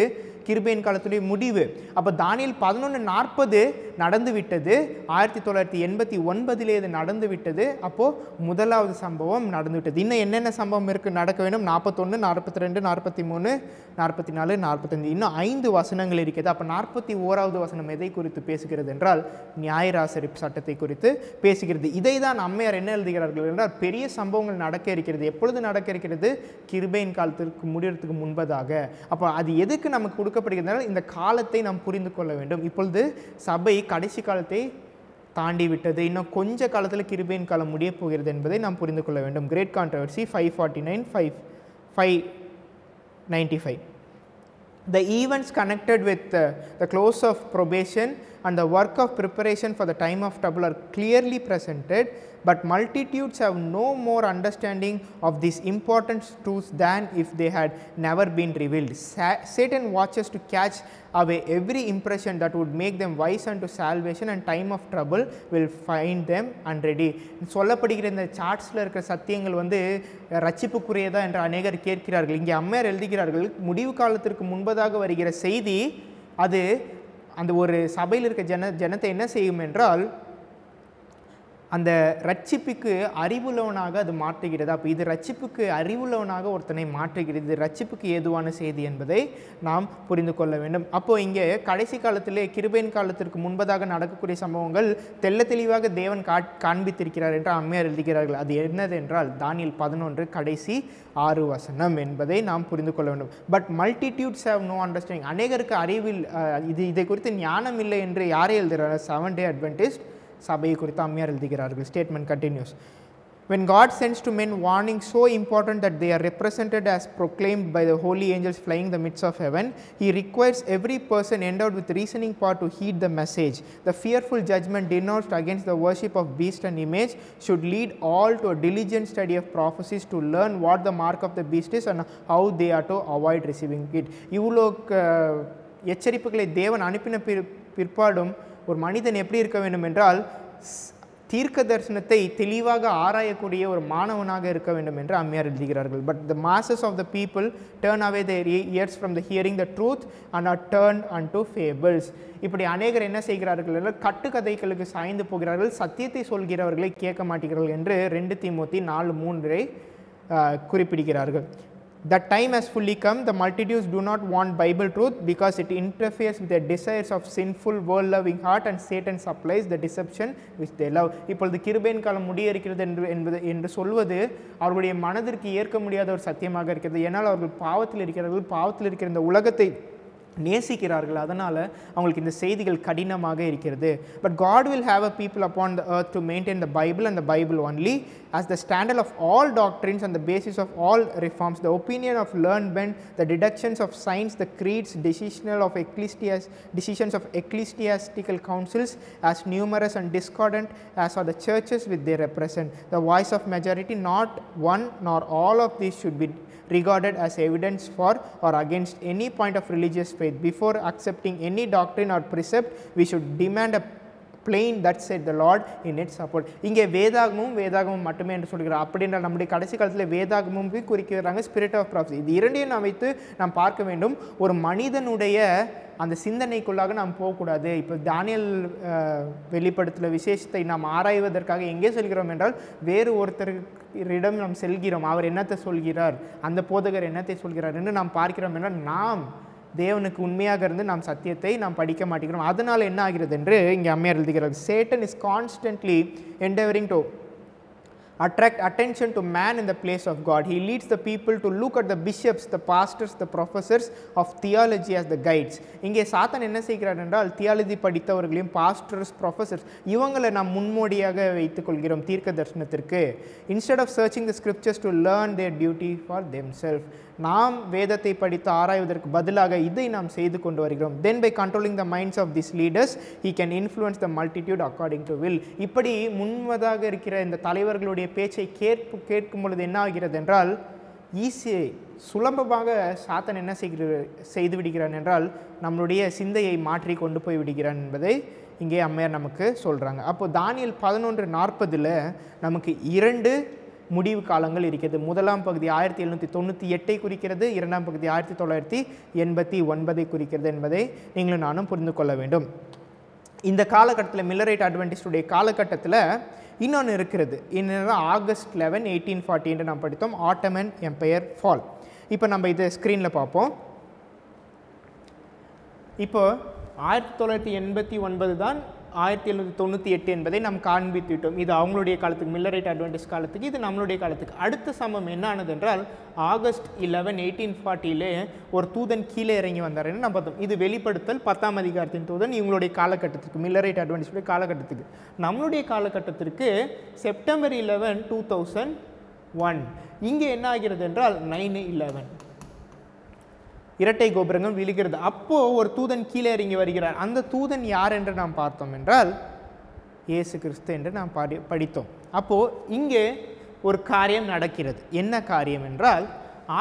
கிருபையின் காலத்துடைய முடிவு. அப்போ தானியேல் 11:40 நடந்து விட்டது. 1989 இது நடந்து விட்டது. அப்போது முதலாவது சம்பவம் நடந்து விட்டது. இன்னும் என்னென்ன சம்பவம் இருக்குது நடக்க வேண்டும்? 41, 42, 43, 44, 45 இன்னும் 5 வசனங்கள் இருக்கிறது. அப்போ 41வது வசனம் எதை குறித்து பேசுகிறது என்றால் நியாயராசரி சட்டத்தை குறித்து பேசுகிறது. இதை தான் அம்மையார் என்ன எழுதுகிறார்கள் என்றால் பெரிய சம்பவங்கள் நடக்க இருக்கிறது. எப்பொழுது நடக்க இருக்கிறது? கிருபையின் காலத்திற்கு முடியறதுக்கு முன்பதாக. அப்போ அது எதுக்கு நமக்கு கொடுக்கப்படுகிறது? இந்த காலத்தை நாம் புரிந்து கொள்ள வேண்டும். இப்பொழுது சபை கடைசி காலத்தை தாண்டி விட்டது. இன்னும் கொஞ்ச காலத்தில் கிருபையின் காலம் முடிய போகிறது என்பதை நாம் புரிந்து கொள்ள வேண்டும். Great controversy 549, 595. The events connected with the close of probation and the work of preparation for the time of trouble are clearly presented, but multitudes have no more understanding of these important truths than if they had never been revealed. Satan watches to catch away every impression that would make them wise unto salvation, and time of trouble will find them unready. சொல்லப்படுகிற இந்த சார்ட்ஸில் இருக்கிற சத்தியங்கள் ரட்சிப்புக்குரியதா என்று அநேகர் கேட்கிறார்கள். இங்கே அம்மையார் எழுதுகிறார்கள், முடிவு காலத்திற்கு முன்பதாக வருகிற செய்தி அது அந்த ஒரு சபையில் இருக்க ஜனத்தை என்ன செய்யும் என்றால் அந்த ரட்சிப்புக்கு அறிவுள்ளவனாக அது மாற்றுகிறது. அப்போ இது ரட்சிப்புக்கு அறிவுள்ளவனாக ஒருத்தனை மாற்றுகிறது. இது ரட்சிப்புக்கு ஏதுவான செய்தி என்பதை நாம் புரிந்து கொள்ள வேண்டும். அப்போது இங்கே கடைசி காலத்திலே கிருபையின் காலத்திற்கு முன்பதாக நடக்கக்கூடிய சம்பவங்கள் தெள்ள தெளிவாக தேவன் காண்பித்திருக்கிறார் என்று அம்மையார் எழுதுகிறார்கள். அது என்னது என்றால் தானியேல் 11 கடைசி 6 வசனம் என்பதை நாம் புரிந்து கொள்ள வேண்டும். But multitudes have no understanding. அநேகருக்கு அறிவில் இதை குறித்து ஞானம் இல்லை என்று யாரை எழுதுகிறார்? செவன்த் டே அட்வென்டிஸ்ட் சபையை குறித்து அம்மையார் எழுதுகிறார்கள். Statement continues. When God sends to men warning so important that they are represented as proclaimed by the holy angels flying the midst of heaven, he requires every person endowed with reasoning power to heed the message. The fearful judgment denounced against the worship of beast and image should lead all to a diligent study of prophecies to learn what the mark of the beast is and how they are to avoid receiving it. இவ்வளோ எச்சரிப்புகளை தேவன் அனுப்பின பிற்பாடும் ஒரு மனிதன் எப்படி இருக்க வேண்டும் என்றால் தீர்க்க தரிசனத்தை தெளிவாக ஆராயக்கூடிய ஒரு மாணவனாக இருக்க வேண்டும் என்று அம்மையார் எழுதுகிறார்கள். But the masses of the people turn away their ears from the hearing the truth and are turned unto fables. இப்படி அநேகர் என்ன செய்கிறார்கள் என்றால் கட்டுக்கதைகளுக்கு சாய்ந்து போகிறார்கள், சத்தியத்தை சொல்கிறவர்களை கேட்க மாட்டேங்கிறார்கள் என்று 2 தீமோத்தி 4:3 குறிப்பிடுகிறார்கள். That time has fully come. The multitudes do not want Bible truth because it interferes with their desires of sinful world-loving heart, and Satan supplies the deception which they love. இப்பொழுது கிருபையின் காலம் முடிய இருக்கிறது என்று சொல்வது அவர்களுடைய மனதிற்கு ஏற்க முடியாத ஒரு சத்தியமாக இருக்கிறது. ஏன்னால் அவர்கள் பாவத்தில் இருக்கிறார்கள், பாவத்தில் இருக்கிற இந்த உலகத்தை நேசிக்கிறார்கள். அதனால் அவங்களுக்கு இந்த செய்திகள் கடினமாக இருக்கிறது. But God will have a people upon the earth to maintain the Bible and the Bible only as the standard of all doctrines and the basis of all reforms. The opinion of learned men, the deductions of science, the creeds, decisions of ecclesiastical councils, as numerous and discordant as are the churches which they represent. The voice of majority, not one nor all of these should be regarded as evidence for or against any point of religious faith. Before accepting any doctrine or precept, we should demand a plain that said the Lord in its support. இங்கே வேதாகமும் மட்டுமே என்று சொல்கிறார். அப்படின்ற நம்முடைய கடைசி காலத்தில் வேதாகமும் குறிக்கிறாங்க, ஸ்பிரிட் ஆஃப் ப்ராஃபஸி. இது இரண்டையும் நாம் வைத்து நாம் பார்க்க வேண்டும். ஒரு மனிதனுடைய அந்த சிந்தனைக்குள்ளாக நாம் போகக்கூடாது. இப்போ தானியேல் வெளிப்படுத்தின விசேஷத்தை நாம் ஆராய்வதற்காக எங்கே செல்கிறோம் என்றால் வேறு ஒருத்தரிடம் நாம் செல்கிறோம். அவர் என்னத்தை சொல்கிறார், அந்த போதகர் என்னத்தை சொல்கிறார் என்று நாம் பார்க்கிறோம் என்றால் நாம் தேவனுக்கு உண்மையாக இருந்து நாம் சத்தியத்தை நாம் படிக்க மாட்டேங்கிறோம். அதனால் என்ன ஆகிறது என்று இங்கே அம்மையார் எழுதுகிறார். Satan is constantly endeavoring to attract attention to man in the place of God. He leads the people to look at the bishops, the pastors, the professors of theology as the guides. இங்கே சாத்தான் என்ன செய்கிறார் என்றால் theology படித்தவர்களையும் pastors, professors இவங்களை நாம் முன்மோடியாக வைத்துக் கொள்கிறோம் தீர்க்க தரிசனத்திற்கு. Instead of searching the scriptures to learn their duty for themselves, நாம் வேதத்தை படித்து ஆராய்வதற்கு பதிலாக இதை நாம் செய்து கொண்டு வருகிறோம். Then by controlling the minds of these leaders, he can influence the multitude according to will. இப்படி முன்வதாக இருக்கிற இந்த தலைவர்களுடைய பேச்சை கேட்கும் பொழுது என்ன ஆகிறது என்றால் சுலபமாக சாத்தான் என்ன செய்து விடுகிறான் என்றால் நம்மளுடைய சிந்தையை மாற்றி கொண்டு போய் விடுகிறான் என்பதை இங்கே அம்மையார் நமக்கு சொல்கிறாங்க. அப்போது தானியேல் 11:40 நமக்கு 2 முடிவு காலங்கள் இருக்கிறது. முதலாம் பகுதி 1798 குறிக்கிறது, இரண்டாம் பகுதி 1989 குறிக்கிறது என்பதை நீங்களும் நானும் புரிந்து கொள்ள வேண்டும். இந்த காலகட்டத்தில் மில்லரைட் அட்வென்டிஸ்டுடைய காலகட்டத்தில் இன்னொன்று இருக்கிறது. என்னென்னா August 11, 1840 என்று நாம் படித்தோம், ஆட்டமன் எம்பையர் ஃபால். இப்போ நம்ம இதை ஸ்க்ரீனில் பார்ப்போம். இப்போ 1989 தான் 1798 என்பதை நாம் காண்பித்துவிட்டோம். இது அவங்களுடைய காலத்துக்கு, மில்லரைட் அட்வென்டிஸ்ட் காலத்துக்கு, இது நம்மளுடைய காலத்துக்கு. அடுத்த சம்பவம் என்ன ஆனது என்றால் August 11, 1840 ஒரு தூதன் கீழே இறங்கி வந்தார்ன்னு நம்ம பார்த்தோம். இது வெளிப்படுத்தல் 10ஆம் அதிகாரத்தின் தூதன் இவங்களுடைய காலகட்டத்திற்கு, மில்லரைட் அட்வென்டிஸ்டுடைய காலகட்டத்துக்கு. நம்மளுடைய காலகட்டத்திற்கு September 11, 2001 இங்கே என்ன ஆகிறது என்றால் 9/11 இரட்டை கோபுரங்கள் விழுகிறது. அப்போது ஒரு தூதன் கீழே இறங்கி வருகிறார். அந்த தூதன் யார் என்று நாம் பார்த்தோம் என்றால் இயேசு கிறிஸ்து என்று நாம் படித்தோம். அப்போது இங்கே ஒரு காரியம் நடக்கிறது. என்ன காரியம் என்றால்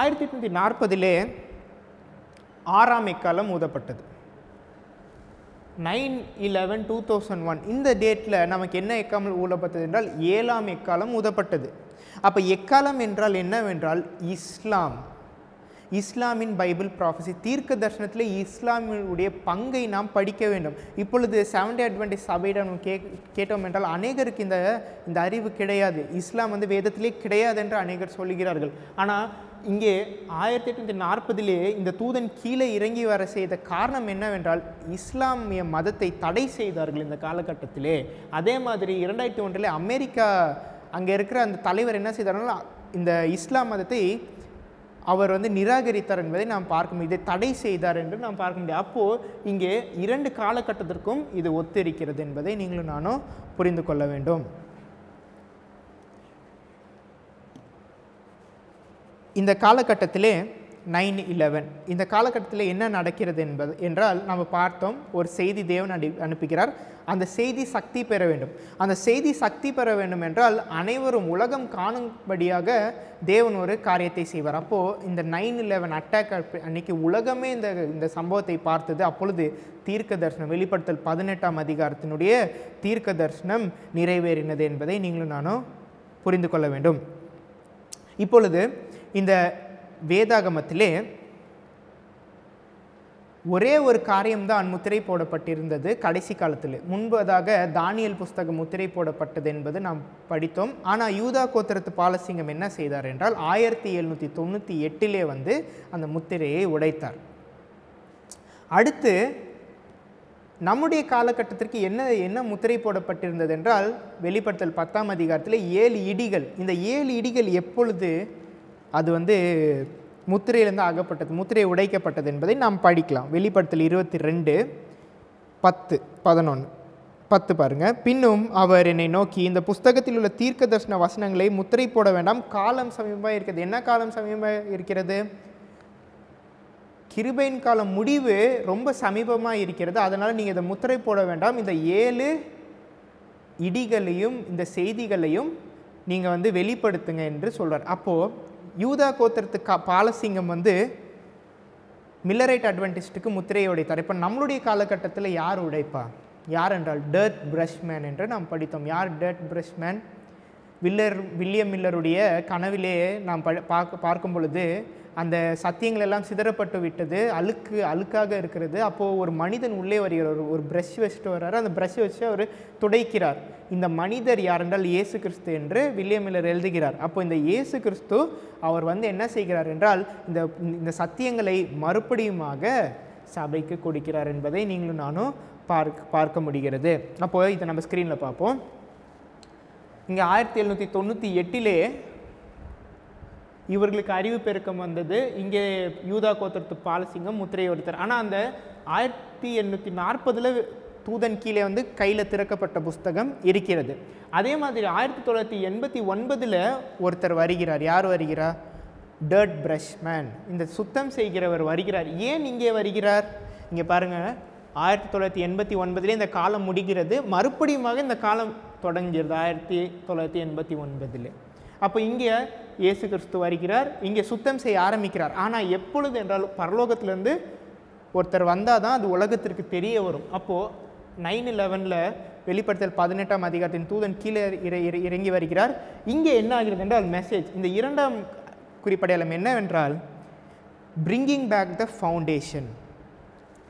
1840 6ஆம் எக்காலம் ஊதப்பட்டது. 9/11/2001 இந்த டேட்டில் நமக்கு என்ன எக்காலம் ஊதப்பட்டது என்றால் 7ஆம் எக்காலம் ஊதப்பட்டது. அப்போ எக்காலம் என்றால் என்னவென்றால் இஸ்லாமின் பைபிள் ப்ராஃபஸி, தீர்க்க தரிசனத்தில் இஸ்லாமியுடைய பங்கை நாம் படிக்க வேண்டும். இப்பொழுது செவன்த் டே அட்வென்டிஸ்ட் சபையிடம் கேட்டோம் என்றால் அநேகருக்கு இந்த அறிவு கிடையாது. இஸ்லாம் வேதத்திலே கிடையாது என்று அநேகர் சொல்லுகிறார்கள். ஆனால் இங்கே 1840 இந்த தூதன் கீழே இறங்கி வர செய்த காரணம் என்னவென்றால் இஸ்லாமிய மதத்தை தடை செய்தார்கள் இந்த காலகட்டத்திலே. அதே மாதிரி 2001 அமெரிக்கா அங்கே இருக்கிற அந்த தலைவர் என்ன செய்தார்னா இந்த இஸ்லாம் மதத்தை அவர் நிராகரித்தார் என்பதை நாம் பார்க்க முடியும். இதை தடை செய்தார் என்று நாம் பார்க்க முடியும். அப்போது இங்கே 2 காலகட்டத்திற்கும் இது ஒத்திருக்கிறது என்பதை நீங்களும் நானும் புரிந்து கொள்ள வேண்டும். இந்த காலகட்டத்திலே 9/11 இந்த காலகட்டத்தில் என்ன நடக்கிறது என்றால் நம்ம பார்த்தோம், ஒரு செய்தி தேவன் அனுப்புகிறார். அந்த செய்தி சக்தி பெற வேண்டும். அந்த செய்தி சக்தி பெற வேண்டும் என்றால் அனைவரும் உலகம் காணும்படியாக தேவன் ஒரு காரியத்தை செய்வார். அப்போது இந்த 9/11 அட்டாக் அன்னைக்கு உலகமே இந்த சம்பவத்தை பார்த்தது. அப்பொழுது தீர்க்க தரிசனம், வெளிப்படுத்தல் 18ஆம் அதிகாரத்தினுடைய தீர்க்க தரிசனம் நிறைவேறினது என்பதை நீங்களும் நானும் புரிந்து கொள்ள வேண்டும். இப்பொழுது இந்த வேதாகமத்திலே ஒரே ஒரு காரியம்தான் முத்திரை போடப்பட்டிருந்தது கடைசி காலத்தில். முன்பதாக தானியல் புஸ்தகம் முத்திரை போடப்பட்டது என்பது நாம் படித்தோம். ஆனால் யூதா கோத்திரத்து பாலசிங்கம் என்ன செய்தார் என்றால் 1798 அந்த முத்திரையை உடைத்தார். அடுத்து நம்முடைய காலகட்டத்திற்கு என்ன முத்திரை போடப்பட்டிருந்தது என்றால் வெளிப்படுத்தல் 10ஆம் அதிகாரத்தில் 7 இடிகள். இந்த 7 இடிகள் எப்பொழுது அது முத்திரையிலிருந்து ஆகப்பட்டது, முத்திரை உடைக்கப்பட்டது என்பதை நாம் படிக்கலாம். வெளிப்படுத்தல் 22:10-11 பாருங்க. பின்னும் அவர் என்னை நோக்கி, இந்த புஸ்தகத்தில் உள்ள தீர்க்க தரிசன வசனங்களை முத்திரை போட வேண்டாம், காலம் சமீபமாக இருக்கிறது. என்ன காலம் சமீபமாக இருக்கிறது? கிருபையின் காலம் முடிவு ரொம்ப சமீபமாக இருக்கிறது. அதனால் நீங்கள் இதை முத்திரை போட வேண்டாம், இந்த 7 இடிகளையும் இந்த செய்திகளையும் நீங்கள் வெளிப்படுத்துங்க என்று சொல்கிறார். அப்போது யூதா கோத்திரத்து பாலசிங்கம் மில்லரைட் அட்வென்டிஸ்ட்டுக்கு முத்திரையை உடைத்தார். இப்போ நம்மளுடைய காலகட்டத்தில் யார் உடைப்பா? யார் என்றால் டர்ட் பிரஷ்மேன் என்று நாம் படித்தோம். யார் டர்ட் பிரஷ்மேன்? வில்லியம் மில்லருடைய கனவிலே நாம் பார்க்கும் பொழுது அந்த சத்தியங்கள் எல்லாம் சிதறப்பட்டு விட்டது, அழுக்காக இருக்கிறது. அப்போது ஒரு மனிதன் உள்ளே வருகிறார், ஒரு ப்ரஷ் வச்சுட்டு வர்றாரு. அந்த ப்ரஷ் வச்சு அவர் துடைக்கிறார். இந்த மனிதர் யார் என்றால் இயேசு கிறிஸ்து என்று வில்லியம் மில்லர் எழுதுகிறார். அப்போ இந்த இயேசு கிறிஸ்து அவர் என்ன செய்கிறார் என்றால் இந்த சத்தியங்களை மறுபடியுமாக சபைக்கு கொடுக்கிறார் என்பதை நீங்களும் நானும் பார்க்க முடிகிறது. அப்போது இதை நம்ம ஸ்க்ரீனில் பார்ப்போம். இங்கே 1798 இவர்களுக்கு அறிவு பெருக்கம் வந்தது. இங்கே யூதா கோத்திரத்து பாலசிங்கம் முத்திரையை உடைத்தார். ஆனால் அந்த 1840 தூதன் கீழே கையில் திறக்கப்பட்ட புஸ்தகம் இருக்கிறது. அதே மாதிரி 1989 ஒருத்தர் வருகிறார். யார் வருகிறார்? டர்ட் பிரஷ்மேன், இந்த சுத்தம் செய்கிறவர் வருகிறார். ஏன் இங்கே வருகிறார்? இங்கே பாருங்கள், 1989 இந்த காலம் முடிகிறது, மறுபடியுமாக இந்த காலம் தொடங்குகிறது 1989. அப்போ இங்கே இயேசு கிறிஸ்து வருகிறார், இங்கே சுத்தம் செய்ய ஆரம்பிக்கிறார். ஆனால் எப்பொழுது என்றால் பரலோகத்திலேருந்து ஒருத்தர் வந்தால் தான் அது உலகத்திற்கு தெரிய வரும். அப்போது 9/11 வெளிப்படுத்தல் 18ஆம் அதிகாரத்தின் தூதன் கீழே இறங்கி வருகிறார். இங்கே என்ன ஆகிறது என்றால் மெசேஜ், இந்த 2ஆம் குறிப்படையாளம் என்னவென்றால் பிரிங்கிங் பேக் த ஃபவுண்டேஷன்.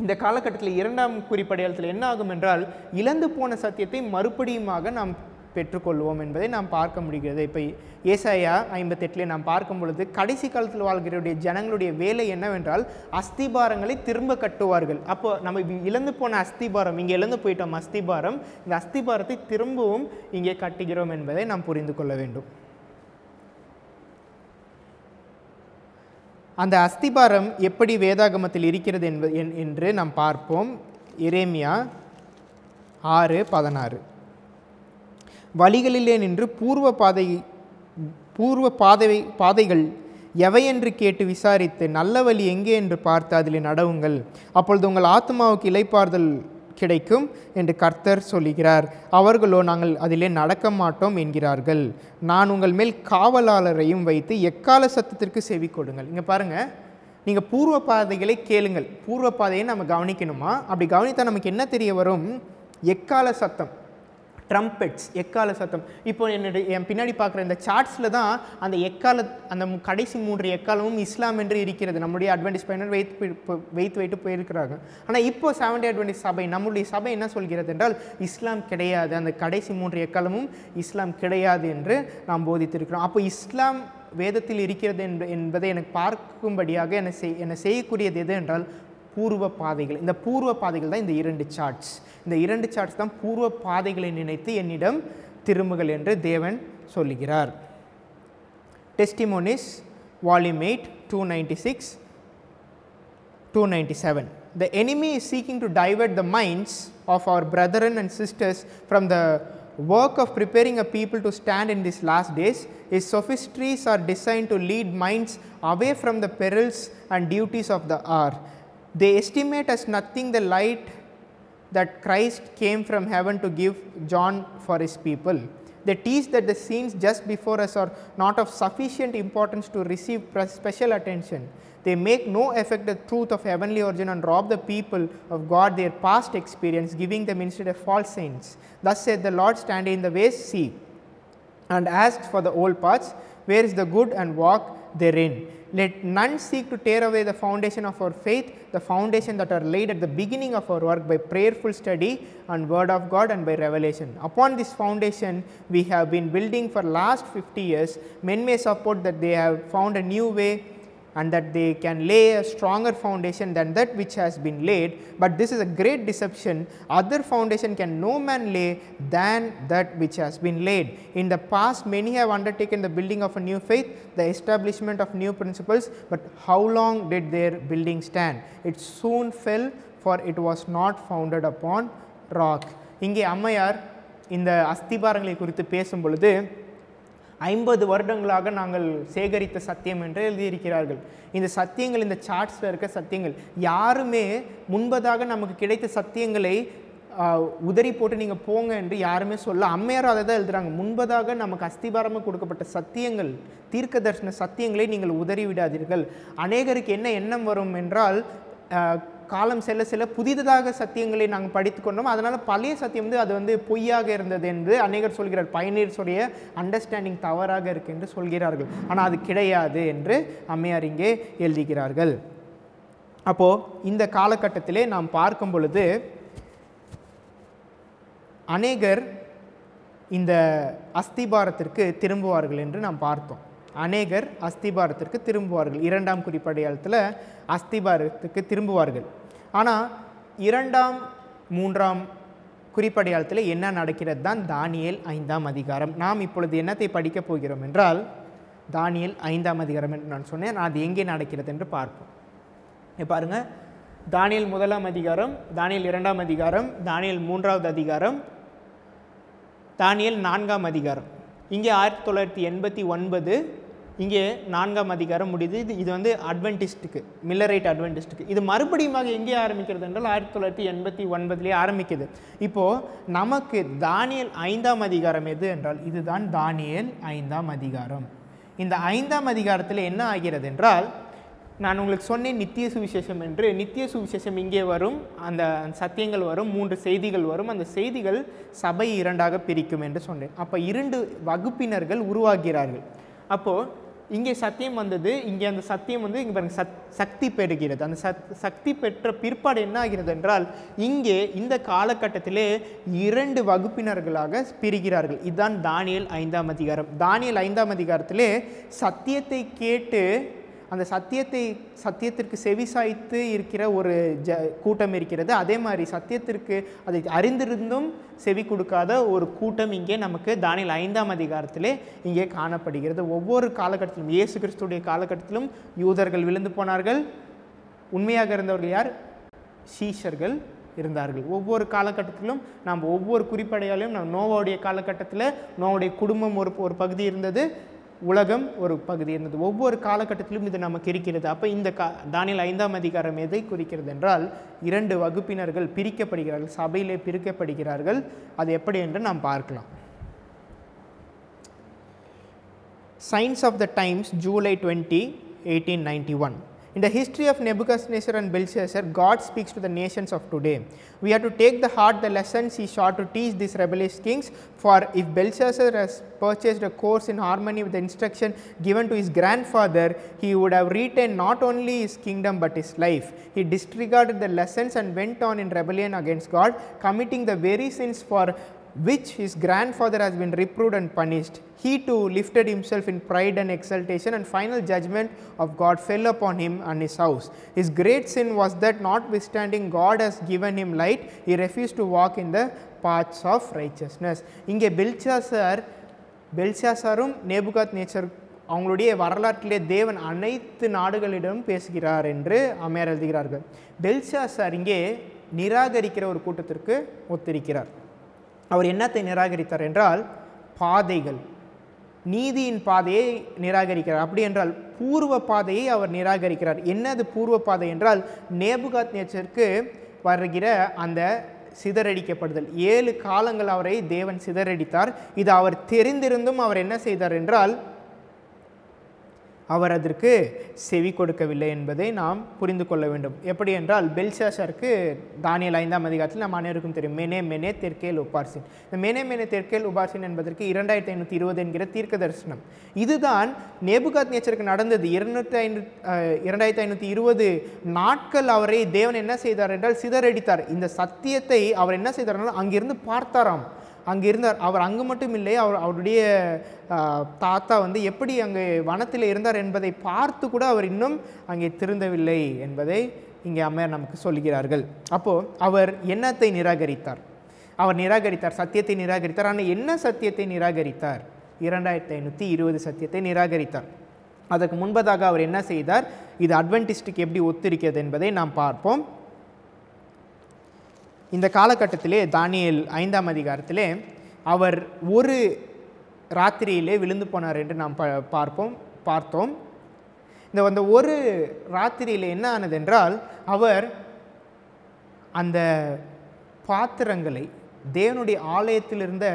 இந்த காலகட்டத்தில் இரண்டாம் குறிப்படையாளத்தில் என்ன ஆகும் என்றால் இழந்து போன சத்தியத்தை மறுபடியுமாக நாம் பெற்றுக்கொள்வோம் என்பதை நாம் பார்க்க முடிகிறது. இப்போ ஏசாயா 58 நாம் பார்க்கும் பொழுது கடைசி காலத்தில் வாழ்கிறவருடைய ஜனங்களுடைய வேலை என்னவென்றால் அஸ்திபாரங்களை திரும்ப கட்டுவார்கள். அப்போ நம்ம இழந்து போன அஸ்திபாரம், இங்கே இழந்து போயிட்டோம் அஸ்திபாரம், இந்த அஸ்திபாரத்தை திரும்பவும் இங்கே கட்டுகிறோம் என்பதை நாம் புரிந்து கொள்ள வேண்டும். அந்த அஸ்திபாரம் எப்படி வேதாகமத்தில் இருக்கிறது என்று நாம் பார்ப்போம். எரேமியா 6:16 வழிகளிலே நின்று பூர்வ பாதைகள் எவையென்று கேட்டு விசாரித்து நல்ல வழி எங்கே என்று பார்த்து அதில் நடவுங்கள், அப்பொழுது உங்கள் ஆத்மாவுக்கு இளைப்பாறுதல் கிடைக்கும் என்று கர்த்தர் சொல்லுகிறார். அவர்களோ நாங்கள் அதிலே நடக்க மாட்டோம் என்கிறார்கள். நான் உங்கள் மேல் காவலாளரையும் வைத்து எக்கால சத்தத்திற்கு செவி கொடுங்கள். இங்கே பாருங்கள், நீங்கள் பூர்வ பாதைகளை கேளுங்கள். பூர்வ பாதையை நம்ம கவனிக்கணுமா? அப்படி கவனித்தால் நமக்கு என்ன தெரிய வரும்? எக்கால சத்தம், ட்ரம்பெட்ஸ், எக்கால சத்தம். இப்போ என் பின்னாடி பார்க்குற இந்த சார்ட்ஸில் தான் அந்த அந்த கடைசி 3 எக்காலமும் இஸ்லாம் என்று இருக்கிறது. நம்முடைய அட்வென்டிஸ்ட் பயனர் வைத்து போயிருக்கிறாங்க. ஆனால் இப்போ செவன்த் டே அட்வென்டிஸ்ட் சபை, நம்முடைய சபை என்ன சொல்கிறது என்றால் இஸ்லாம் கிடையாது, அந்த கடைசி 3 எக்காலமும் இஸ்லாம் கிடையாது என்று நாம் போதித்திருக்கிறோம். அப்போ இஸ்லாம் வேதத்தில் இருக்கிறது என்பதை எனக்கு பார்க்கும்படியாக என்னை செய்யக்கூடியது எது என்றால் பூர்வ பாதைகள். இந்த பூர்வ பாதைகள் தான் இந்த 2 சார்ட்ஸ். இந்த 2 சார்ட்ஸ் தான் பூர்வ பாதைகளை நினைத்து என்னிடம் திரும்புகள் என்று தேவன் சொல்லுகிறார். Testimonies volume 8 296 297. The enemy is seeking to divert the minds of our brethren and sisters from the work of preparing a people to stand in these last days. His sophistries are designed to lead minds away from the perils and duties of the hour. They estimate as nothing the light that Christ came from heaven to give John for his people. They teach that the scenes just before us are not of sufficient importance to receive special attention. They make no effect the truth of heavenly origin and rob the people of God their past experience, giving them instead of false saints. Thus said the Lord, standing in the ways, see, and asked for the old paths, where is the good, and walk therein. Let none seek to tear away the foundation of our faith, the foundation that are laid at the beginning of our work by prayerful study and word of God and by revelation. Upon this foundation we have been building for last 50 years. Men may support that they have found a new way and that they can lay a stronger foundation than that which has been laid, but this is a great deception. Other foundation can no man lay than that which has been laid. In the past many have undertaken the building of a new faith, the establishment of new principles, but how long did their building stand? It soon fell, for it was not founded upon rock. இங்கே அம்மையார் இந்த அஸ்திபாரங்களை குறித்து பேசும் பொழுது 50 வருடங்களாக நாங்கள் சேகரித்த சத்தியம் என்று எழுதியிருக்கிறார்கள். இந்த சத்தியங்கள், இந்த சார்ட்ஸில் இருக்க சத்தியங்கள் யாருமே முன்பதாக நமக்கு கிடைத்த சத்தியங்களை உதறி போட்டு நீங்கள் போங்க என்று யாருமே சொல்ல. அம்மையார் அதை தான் எழுதுகிறாங்க. முன்பதாக நமக்கு அஸ்திபாரமாக கொடுக்கப்பட்ட சத்தியங்கள், தீர்க்க தரிசன சத்தியங்களை நீங்கள் உதறி விடாதீர்கள். அநேகருக்கு என்ன எண்ணம் வரும் என்றால், காலம் செல்ல செல்ல புதிதாக சத்தியங்களை நாங்கள் படித்து கொண்டோம், அதனால் பழைய சத்தியம் அது பொய்யாக இருந்தது என்று அநேகர் சொல்கிறார். பயனீர்ஸுடைய அண்டர்ஸ்டாண்டிங் தவறாக இருக்குது என்று சொல்கிறார்கள். ஆனால் அது கிடையாது என்று அம்மையார் இங்கே எழுதுகிறார்கள். அப்போது இந்த காலகட்டத்திலே நாம் பார்க்கும் பொழுது அநேகர் இந்த அஸ்திபாரத்திற்கு திரும்புவார்கள் என்று நாம் பார்த்தோம். அநேகர் அஸ்திபாரத்திற்கு திரும்புவார்கள். 2ஆம் குறிப்படையாளத்தில் அஸ்திபாரத்துக்கு திரும்புவார்கள். ஆனால் 2ஆம் 3ஆம் குறிப்படையாளத்தில் என்ன நடக்கிறது தான் தானியேல் 5ஆம் அதிகாரம். நாம் இப்பொழுது என்னத்தை படிக்கப் போகிறோம் என்றால் தானியேல் 5ஆம் அதிகாரம் என்று நான் சொன்னேன். அது எங்கே நடக்கிறது என்று பார்ப்போம். பாருங்கள், தானியேல் 1ஆம் அதிகாரம், தானியேல் 2ஆம் அதிகாரம், தானியேல் 3ஆவது அதிகாரம், தானியேல் 4ஆம் அதிகாரம். இங்கே 1989 இங்கே 4ஆம் அதிகாரம் முடியுது. இது அட்வென்டிஸ்ட்டுக்கு, மில்லரைட் அட்வென்டிஸ்ட்டுக்கு. இது மறுபடியும் எங்கே ஆரம்பிக்கிறது என்றால் 1989 ஆரம்பிக்குது. இப்போது நமக்கு தானியேல் 5ஆம் அதிகாரம் எது என்றால் இதுதான் தானியேல் 5ஆம் அதிகாரம். இந்த 5ஆம் அதிகாரத்தில் என்ன ஆகிறது என்றால், நான் உங்களுக்கு சொன்னேன் நித்திய சுவிசேஷம் என்று. நித்திய சுவிசேஷம் இங்கே வரும், அந்த சத்தியங்கள் வரும், 3 செய்திகள் வரும். அந்த செய்திகள் சபை 2ஆக பிரிக்கும் என்று சொன்னேன். அப்போ 2 வகுப்பினர்கள் உருவாகிறார்கள். அப்போது இங்கே சத்தியம் வந்தது, இங்கே அந்த சத்தியம் வந்து இங்கே பாருங்க சக்தி பெறுகிறது. அந்த சக்தி பெற்ற பிற்பாடு என்ன ஆகிறது என்றால், இங்கே இந்த காலகட்டத்திலே 2 வகுப்பினர்களாக பிரிகிறார்கள். இதுதான் தானியேல் 5ஆம் அதிகாரம். தானியேல் 5ஆம் அதிகாரத்திலே சத்தியத்தை கேட்டு அந்த சத்தியத்திற்கு செவிசாய்த்து இருக்கிற ஒரு கூட்டம் இருக்கிறது. அதே மாதிரி சத்தியத்திற்கு அதை அறிந்திருந்தும் செவி கொடுக்காத ஒரு கூட்டம் இங்கே நமக்கு தானியேல் 5ஆம் அதிகாரத்திலே இங்கே காணப்படுகிறது. ஒவ்வொரு காலகட்டத்திலும், இயேசு கிறிஸ்துடைய காலகட்டத்திலும் யூதர்கள் விழுந்து போனார்கள். உண்மையாக இருந்தவர்கள் யார்? சீஷர்கள் இருந்தார்கள். ஒவ்வொரு காலகட்டத்திலும் நாம் ஒவ்வொரு குறிப்படையாலையும் நோவாவுடைய காலகட்டத்தில் நோவாவுடைய குடும்பம் ஒரு பகுதி இருந்தது, உலகம் ஒரு பகுதி இருந்தது. ஒவ்வொரு காலகட்டத்திலும் இது நமக்கு இருக்கிறது. அப்போ இந்த தானியேல் 5ஆம் அதிகாரம் எதை குறிக்கிறது என்றால், 2 வகுப்பினர்கள் பிரிக்கப்படுகிறார்கள், சபையிலே பிரிக்கப்படுகிறார்கள். அது எப்படி என்று நாம் பார்க்கலாம். Science of the times, July 20, 1891. In the history of Nebuchadnezzar and Belshazzar, God speaks to the nations of today. We have to take the heart the lessons he sought to teach these rebellious kings. For if Belshazzar has purchased a course in harmony with the instruction given to his grandfather, he would have retained not only his kingdom but his life. He disregarded the lessons and went on in rebellion against God, committing the very sins for which his grandfather has been reproved and punished. He too lifted himself in pride and exultation, and final judgment of God fell upon him and his house. His great sin was that notwithstanding God has given him light, he refused to walk in the paths of righteousness. இங்கே பெல்ஷாசாரும் Nebuchadnezzar அவங்களுடைய வரலாற்றிலே தேவன் அனைத்து நாடுகளிடம் பேசுகிறார் என்று அம்மையார் எழுதுகிறார்கள். Belshazzar இங்கே நிராகரிக்கிற ஒரு கூட்டத்திற்கு ஒத்திருக்கிறார். அவர் என்னத்தை நிராகரித்தார் என்றால், பாதைகள், நீதியின் பாதையை நிராகரிக்கிறார். அப்படி என்றால் பூர்வ பாதையை அவர் நிராகரிக்கிறார். என்னது பூர்வ பாதை என்றால், நேபுகாத்நேச்சருக்கு வருகிற அந்த சிதறடிக்கப்படுதல். 7 காலங்கள் அவரை தேவன் சிதறடித்தார். இது அவர் தெரிந்திருந்தும் அவர் என்ன செய்தார் என்றால், அவர் அதற்கு செவி கொடுக்கவில்லை என்பதை நாம் புரிந்து கொள்ள வேண்டும். எப்படி என்றால், பெல்ஷாசாருக்கு தானியேல் 5ஆம் அதிகாரத்தில் நம்ம அனைவருக்கும் தெரியும், மெனே மெனே தெர்கேல் உபார்சின். இந்த மெனே மெனே தெர்கேல் உபார்சின் என்பதற்கு 2520 என்கிற தீர்க்க தரிசனம். இதுதான் நேபுகாத்நேச்சருக்கு நடந்தது. 2520 நாட்கள் அவரை தேவன் என்ன செய்தார் என்றால் சிதறடித்தார். இந்த சத்தியத்தை அவர் என்ன செய்தார் என்றால் அங்கிருந்து பார்த்தாராம். அங்கே இருந்தார். அவர் அங்கு மட்டும் இல்லை, அவருடைய தாத்தா வந்து எப்படி அங்கே வனத்தில் இருந்தார் என்பதை பார்த்து கூட அவர் இன்னும் அங்கே திருந்தவில்லை என்பதை இங்கே அம்மையார் நமக்கு சொல்கிறார்கள். அப்போது அவர் என்னத்தை நிராகரித்தார்? அவர் நிராகரித்தார், சத்தியத்தை நிராகரித்தார். ஆனால் என்ன சத்தியத்தை நிராகரித்தார்? 2520 சத்தியத்தை நிராகரித்தார். அதற்கு முன்பதாக அவர் என்ன செய்தார்? இது அட்வென்டிஸ்டுக்கு எப்படி ஒத்திருக்கிறது என்பதை நாம் பார்ப்போம். இந்த காலகட்டத்திலே தானியேல் 5ஆம் அதிகாரத்திலே அவர் ஒரு ராத்திரியிலே விழுந்து போனார் என்று நாம் பார்த்தோம். இந்த ஒரு ராத்திரியிலே என்ன ஆனது என்றால், அவர் அந்த பாத்திரங்களை, தேவனுடைய ஆலயத்தில் இருந்த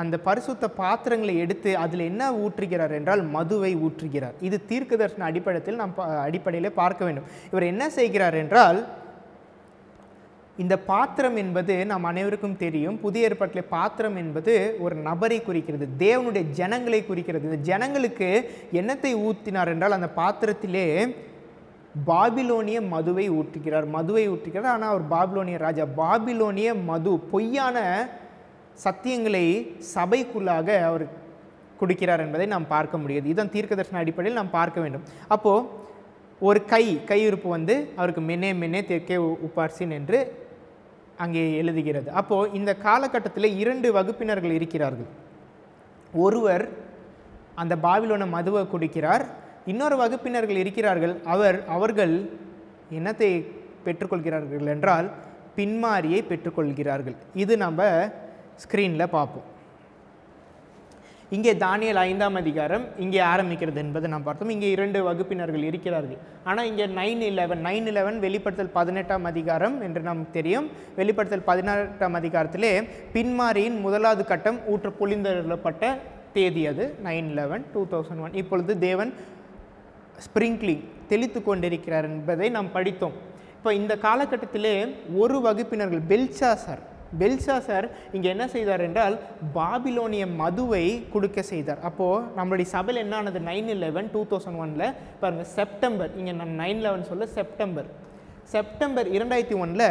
அந்த பரிசுத்த பாத்திரங்களை எடுத்து அதில் என்ன ஊற்றுகிறார் என்றால் மதுவை ஊற்றுகிறார். இது தீர்க்கதரிசன அடிப்படையில் பார்க்க வேண்டும். இவர் என்ன செய்கிறார் என்றால், இந்த பாத்திரம் என்பது நாம் அனைவருக்கும் தெரியும், புதிய ஏற்பாட்டிலே பாத்திரம் என்பது ஒரு நபரை குறிக்கிறது, தேவனுடைய ஜனங்களை குறிக்கிறது. இந்த ஜனங்களுக்கு என்னத்தை ஊற்றினார் என்றால், அந்த பாத்திரத்திலே பாபிலோனிய மதுவை ஊற்றுகிறார். ஆனால் அவர் பாபிலோனிய ராஜா. பாபிலோனிய மது, பொய்யான சத்தியங்களை சபைக்குள்ளாக அவர் குடிக்கிறார் என்பதை நாம் பார்க்க முடியாது. இதுதான் தீர்க்கதரிசன அடிப்படையில் நாம் பார்க்க வேண்டும். அப்போது ஒரு கையிருப்பு வந்து அவருக்கு மெனே மெனே தெர்கே உபார்சின் என்று அங்கே எழுதுகிறது. அப்போது இந்த காலகட்டத்தில் 2 வகுப்பினர்கள் இருக்கிறார்கள். ஒருவர் அந்த பாபிலோன மதுவை குடிக்கிறார், இன்னொரு வகுப்பினர்கள் இருக்கிறார்கள். அவர்கள் என்னத்தை பெற்றுக்கொள்கிறார்கள் என்றால் பின்மாரியை பெற்றுக்கொள்கிறார்கள். இது நம்ம ஸ்க்ரீனில் பார்ப்போம். இங்கே தானியேல் 5ஆம் அதிகாரம் இங்கே ஆரம்பிக்கிறது என்பதை நாம் பார்த்தோம். இங்கே 2 வகுப்பினர்கள் இருக்கிறார்கள். ஆனால் இங்கே 9:11 வெளிப்படுத்தல் 18ஆம் அதிகாரம் என்று நமக்கு தெரியும். வெளிப்படுத்தல் 18ஆம் அதிகாரத்திலே பின்மாரியின் முதலாவது கட்டம் பொழிந்தருளப்பட்ட தேதி அது 9/11/2001. இப்பொழுது தேவன் ஸ்பிரிங்க்லிங் தெளித்து கொண்டிருக்கிறார் என்பதை நாம் படித்தோம். இப்போ இந்த காலகட்டத்திலே ஒரு வகுப்பினர்கள், பெல்ஷாசார் பெல்ஷாசர் இங்கே என்ன செய்தார் என்றால் பாபிலோனிய மதுவை கொடுக்க செய்தார். அப்போது நம்மளுடைய சபையில் என்ன ஆனது, 9/11/2001 பாருங்கள், செப்டம்பர், இங்கே நான் 9/11 சொல்ல September 2001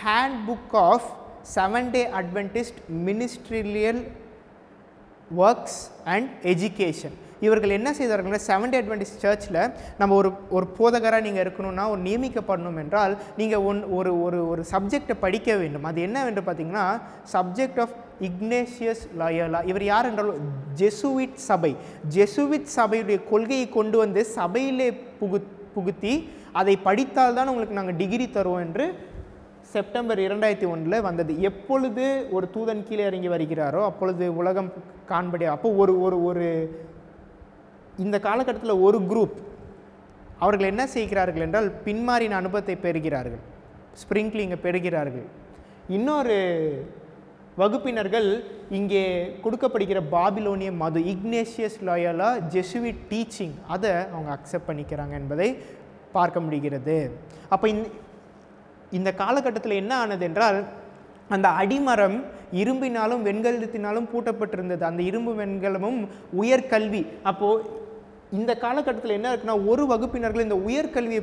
handbook of 7-day Adventist ministerial works and education. இவர்கள் என்ன செய்தார்கள், 7-day Adventist சர்ச்சில் நம்ம ஒரு போதகராக நீங்கள் இருக்கணும்னா, ஒரு நியமிக்கப்படணும் என்றால் நீங்கள் ஒரு சப்ஜெக்டை படிக்க வேண்டும். அது என்னவென்று பார்த்தீங்கன்னா சப்ஜெக்ட் ஆஃப் இக்னேஷியஸ் லயோலா. இவர் யார் என்றால் ஜெசுவிட் சபை. ஜெசுவிட் சபையுடைய கொள்கையை கொண்டு வந்து சபையிலே புகுத்தி அதை படித்தால்தான் உங்களுக்கு நாங்கள் டிகிரி தருவோம் என்று செப்டம்பர் 2001 வந்தது. எப்பொழுது ஒரு தூதன் கீழே இறங்கி வருகிறாரோ அப்பொழுது உலகம் காண்படி. அப்போ ஒரு இந்த காலகட்டத்தில் ஒரு குரூப் அவர்கள் என்ன செய்கிறார்கள் என்றால் பின்மாறின அனுபவத்தை பெறுகிறார்கள், ஸ்ப்ரிங்க்லிங்கை பெறுகிறார்கள். இன்னொரு வகுப்பினர்கள் இங்கே கொடுக்கப்படுகிற பாபிலோனிய மது, இக்னேஷியஸ் லயோலா ஜெசுவிட் டீச்சிங், அதை அவங்க அக்செப்ட் பண்ணிக்கிறாங்க என்பதை பார்க்க முடிகிறது. அப்போ இந்த காலகட்டத்தில் என்ன ஆனது என்றால் அந்த அடிமரம் இரும்பினாலும் வெண்கலத்தினாலும் பூட்டப்பட்டிருந்தது. அந்த இரும்பு வெண்கலமும் உயர்கல்வி. அப்போது இந்த காலகட்டத்தில் என்ன இருக்குன்னா, ஒரு வகுப்பினர்கள் இந்த உயர்கல்வியை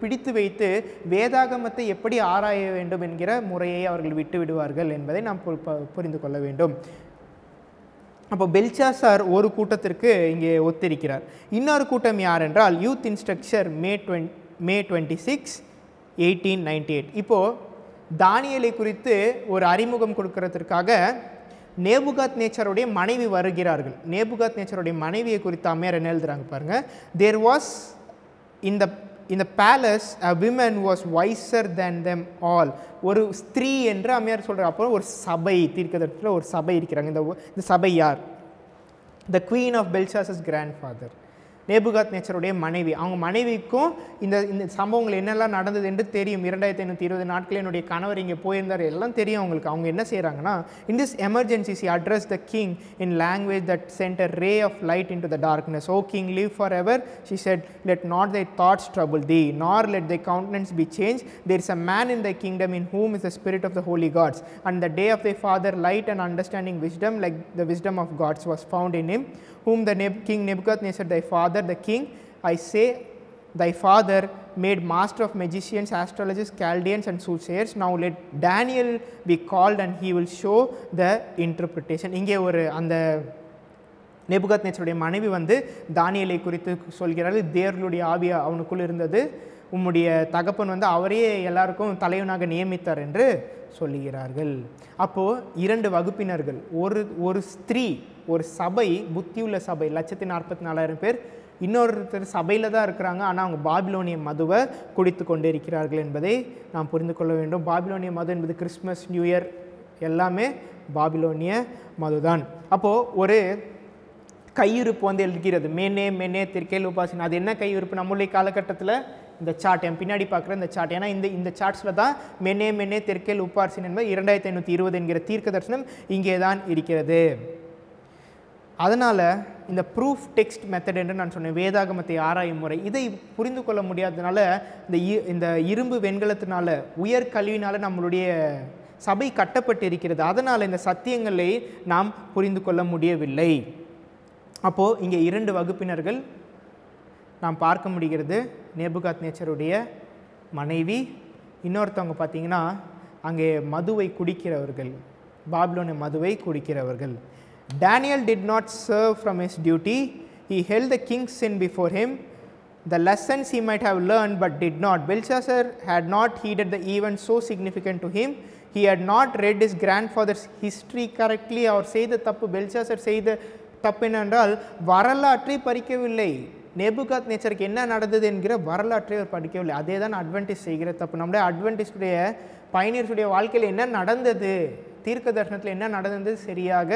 பிடித்து வைத்து வேதாகமத்தை எப்படி ஆராய வேண்டும் என்கிற முறையை அவர்கள் விட்டு விடுவார்கள் என்பதை நாம் புரிந்து கொள்ள வேண்டும். அப்போ பெல்ஷாசார் ஒரு கூட்டத்திற்கு இங்கே ஒத்திருக்கிறார். இன்னொரு கூட்டம் யார் என்றால் யூத் இன்ஸ்ட்ரக்சர் மே 26, 1898. இப்போது தானியேலை குறித்து ஒரு அறிமுகம் கொடுக்கறதுக்காக நேபுகாத்நேச்சருடைய மனைவி வருகிறார்கள். நேபுகாத்நேச்சருடைய மனைவியை குறித்து அம்மையார் என்ன எழுதுறாங்க பாருங்கள். There was in the palace a woman was wiser than them all. ஒரு ஸ்திரீ என்று அம்மையார் சொல்கிறார். அப்புறம் ஒரு சபை, தீர்க்கதரிசியில் ஒரு சபை இருக்கிறாங்க. இந்த சபை யார்? the queen of Belshazzar's grandfather, நேபுகாத்நேச்சருடைய மனைவி. அவங்க மனைவிக்கும் இந்த சம்பவங்கள் என்னெல்லாம் நடந்தது என்று தெரியும். 2520 நாட்கள் என்னுடைய கணவர் இங்கே போயிருந்தார், எல்லாம் தெரியும் அவங்களுக்கு. அவங்க என்ன செய்கிறாங்கன்னா, in this emergency she addressed the king in language that sent a ray of light into the darkness. O king, live forever, she said, let not thy thoughts trouble thee, nor let thy countenance be changed. There is a man in thy kingdom in whom is the spirit of the holy gods, and the day of thy father light and understanding wisdom like the wisdom of gods was found in him, whom the king Nebuchadnezzar thy father, the king, I say, thy father made master of magicians, astrologers, Chaldeans and soothsayers. Now let Daniel be called and he will show the interpretation. இங்கே அந்த நேபுகாத்நேச்சருடைய மனைவி தானியேலை குறித்து சொல்கிறார்கள். தேவர்களுடைய ஆவி அவனுக்குள் இருந்தது, உம்முடைய தகப்பன் அவரையே எல்லாருக்கும் தலைவனாக நியமித்தார் என்று சொல்லுகிறார்கள். அப்போது 2 வகுப்பினர்கள், ஒரு ஸ்திரீ, ஒரு சபை, புத்தியுள்ள சபை, 144,000 பேர். இன்னொருத்தர் சபையில் தான் இருக்கிறாங்க, ஆனால் அவங்க பாபிலோனிய மதுவை குடித்து கொண்டு இருக்கிறார்கள் என்பதை நாம் புரிந்து கொள்ள வேண்டும். பாபிலோனிய மது என்பது கிறிஸ்மஸ், நியூ இயர் எல்லாமே பாபிலோனிய மதுதான். அப்போது ஒரு கையிருப்பு எழுதுகிறது, மெனே தெற்கேல் உபாசின். அது என்ன கையிருப்பு? நம்மளுடைய காலகட்டத்தில் இந்த சார்ட், என் பின்னாடி பார்க்குற இந்த சார்ட், ஏன்னா இந்த சார்ட்ஸில் தான் மெனே தெற்கேல் உப்பார்சின் என்பது 2520 என்கிற தீர்க்க தரிசனம் இங்கே தான் இருக்கிறது. அதனால் இந்த ப்ரூஃப் டெக்ஸ்ட் மெத்தட் என்று நான் சொன்னேன், வேதாகமத்தை ஆராயும் முறை, இதை புரிந்து கொள்ள முடியாததுனால இந்த இரும்பு வெண்கலத்தினால, உயர்கல்வியினால் நம்மளுடைய சபை கட்டப்பட்டு இருக்கிறது. அதனால் இந்த சத்தியங்களை நாம் புரிந்து கொள்ள முடியவில்லை. அப்போது இங்கே 2 வகுப்பினர்கள் நாம் பார்க்க முடிகிறது. நேபுகாத்நேச்சருடைய மனைவி, இன்னொருத்தவங்க பார்த்திங்கன்னா அங்கே மதுவை குடிக்கிறவர்கள், பாபிலோனிய மதுவை குடிக்கிறவர்கள். Daniel did not serve from his duty. He held the king's sin before him. The lessons he might have learned but did not. Belshazzar had not heeded the event so significant to him. He had not read his grandfather's history correctly. அவர் செய்த தப்பு, பெல்ஷாசர் செய்த தப்பு என்னென்றால் வரலாற்றை படிக்கவில்லை. நேபுகாத்நேச்சருக்கு என்ன நடந்தது என்கிற வரலாற்றை அவர் படிக்கவில்லை. அதே தான் அட்வென்டிஸ்ட் செய்கிற தப்பு. நம்முடைய அட்வென்டிஸ்டுடைய பயணியர்ஸுடைய வாழ்க்கையில் என்ன நடந்தது, தீர்க்க தரிசனத்தில் என்ன நடந்தது, சரியாக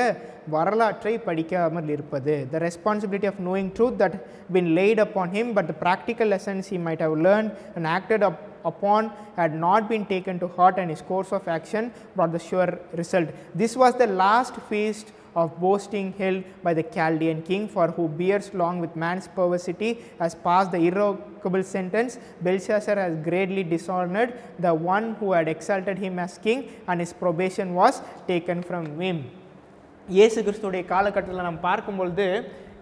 வரலாற்றை படிக்காமல் இருப்பது. The responsibility of knowing truth that been laid upon him, but the practical lessons he might have learned and acted upon had not been taken to heart, and his course of action brought the sure result. This was the last feast of boasting held by the Chaldean king, for who bears long with man's perversity has passed the irrevocable sentence. Belshazzar has greatly dishonored the one who had exalted him as king, and his probation was taken from him. இயேசு கிறிஸ்துடைய காலகட்டத்தில் நாம் பார்க்கும்பொழுது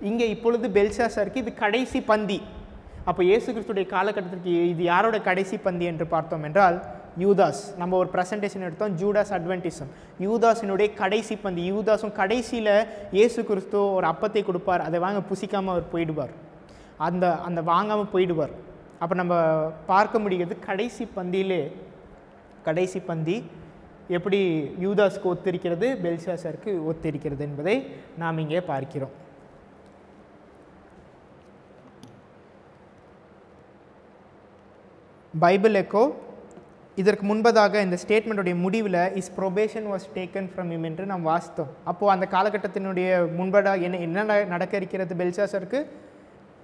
இங்கே இப்பொழுது பெல்ஷாசருக்கு இது கடைசி பந்தி. அப்போ இயேசு கிறிஸ்துடைய காலகட்டத்திற்கு இது யாரோட கடைசி பந்தி என்று பார்த்தோம் என்றால் யூதாஸ். நம்ம ஒரு ப்ரெசன்டேஷன் எடுத்தோம், ஜூடாஸ் அட்வென்டிசம், யூதாஸினுடைய கடைசி பந்தி. யூதாஸும் கடைசியில் இயேசு கிறிஸ்து ஒரு அப்பத்தை கொடுப்பார், அதை வாங்க புசிக்காமல் அவர் போயிடுவார், அந்த வாங்காமல் போயிடுவார். அப்போ நம்ம பார்க்க முடிகிறது கடைசி பந்தி எப்படி யூதாஸ்க்கு ஒத்திருக்கிறது, பெல்ஷாசருக்கு ஒத்திருக்கிறது என்பதை நாம் இங்கே பார்க்கிறோம். பைபிள் எக்கோ இதற்கு முன்பதாக இந்த ஸ்டேட்மெண்ட்டுடைய முடிவில் is probation was taken from him என்று நாம் வாசித்தோம். அப்போது அந்த காலகட்டத்தினுடைய முன்பதாக என்ன நடக்க இருக்கிறது? பெல்ஷாசருக்கு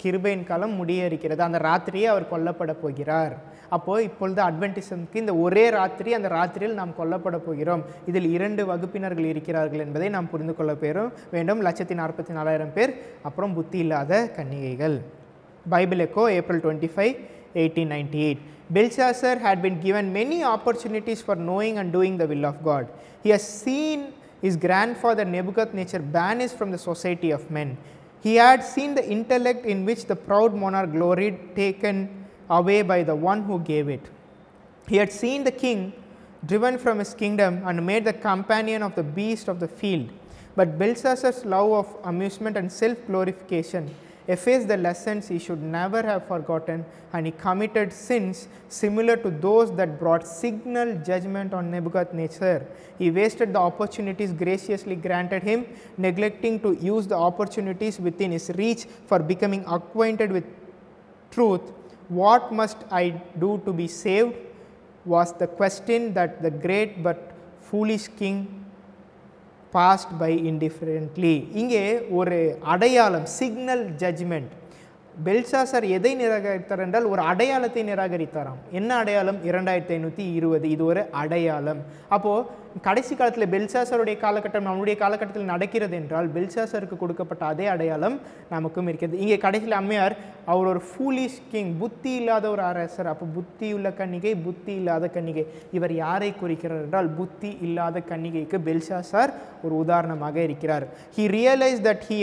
கிருபையின் காலம் முடிய இருக்கிறது. அந்த ராத்திரியே அவர் கொல்லப்பட போகிறார். அப்போது இப்பொழுது அட்வென்டிசம்க்கு இந்த ஒரே ராத்திரி, அந்த ராத்திரியில் நாம் கொல்லப்பட போகிறோம். இதில் 2 வகுப்பினர்கள் இருக்கிறார்கள் என்பதை நாம் புரிந்து கொள்ள வேண்டும். 144,000 பேர், அப்புறம் புத்தி இல்லாத கன்னிகைகள். Bible echo April 25, 1898. Belshazzar had been given many opportunities for knowing and doing the will of God. He has seen his grandfather Nebuchadnezzar banished from the society of men. He had seen the intellect in which the proud monarch gloried taken away by the one who gave it. He had seen the king driven from his kingdom and made the companion of the beast of the field. But Belshazzar's love of amusement and self-glorification effaced the lessons he should never have forgotten, and he committed sins similar to those that brought signal judgment on Nebuchadnezzar. He wasted the opportunities graciously granted him, neglecting to use the opportunities within his reach for becoming acquainted with truth. What must I do to be saved? Was the question that the great but foolish king passed by indifferently. இங்கே ஒரு அடையாளம், signal judgement. பெல்ஷாசர் எதை நிராகரித்தார் என்றால் ஒரு அடையாளத்தை நிராகரித்தாராம். என்ன அடையாளம்? 2520. இது ஒரு அடையாளம். அப்போது கடைசி காலத்தில் பெல்ஷாசருடைய காலகட்டம் நம்முடைய காலகட்டத்தில் நடக்கிறது என்றால் பெல்ஷாசருக்கு கொடுக்கப்பட்ட அதே அடையாளம் நமக்கும் இருக்கிறது. இங்கே கடைசியில் அம்மையார் அவர் ஒரு ஃபூலிஷ் கிங், புத்தி இல்லாத ஒரு அரசர். அப்போ புத்தியுள்ள கன்னிகை, புத்தி இல்லாத கன்னிகை, இவர் யாரை குறிக்கிறார் என்றால் புத்தி இல்லாத கன்னிகைக்கு பெல்ஷாசர் ஒரு உதாரணமாக இருக்கிறார். He realized that he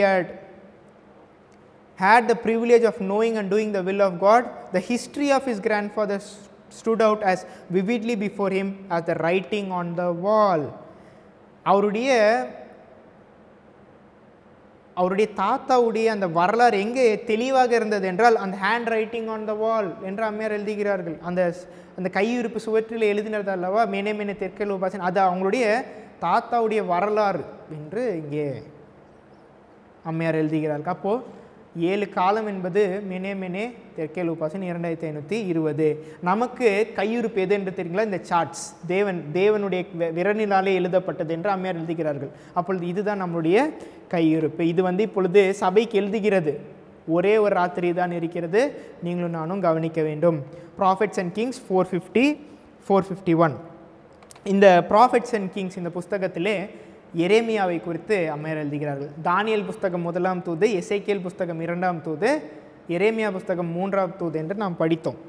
had the privilege of knowing and doing the will of God. The history of his grandfather stood out as vividly before him as the writing on the wall. அவருடைய தாத்தாவுடைய அந்த வரலாறு எங்கே தெளிவாக இருந்தது என்றால் அந்த hand writing on the வால் என்று அம்மையார் எழுதுகிறார்கள். அந்த கையிருப்பு சுவற்றில் எழுதினது அல்லவா மேனே மேனே தெற்கேல் உபாசன், அது அவங்களுடைய தாத்தாவுடைய வரலாறு என்று இங்கே அம்மையார் எழுதுகிறார்கள். அப்போது 7 காலம் என்பது மெனே மெனே தெற்கேல் உபாசன் 2520. நமக்கு கையிருப்பு எது என்று தெரியுங்களா? இந்த சார்ட்ஸ் தேவனுடைய விரலினாலே எழுதப்பட்டது என்று அம்மையார் எழுதுகிறார்கள். அப்பொழுது இதுதான் நம்முடைய கையிருப்பு. இது இப்பொழுது சபைக்கு எழுதுகிறது. ஒரே ஒரு ராத்திரி தான் இருக்கிறது, நீங்களும் நானும் கவனிக்க வேண்டும். Prophets and Kings 450, 451. இந்த ப்ராஃபெட்ஸ் அண்ட் கிங்ஸ் இந்த புஸ்தகத்திலே எரேமியாவை குறித்து அம்மையார் எழுதுகிறார்கள். தானியேல் புஸ்தகம் 1ஆம் தூது, எசேக்கியேல் புஸ்தகம் 2ஆம் தூது, எரேமியா புஸ்தகம் 3ஆம் தூது என்று நாம் படித்தோம்.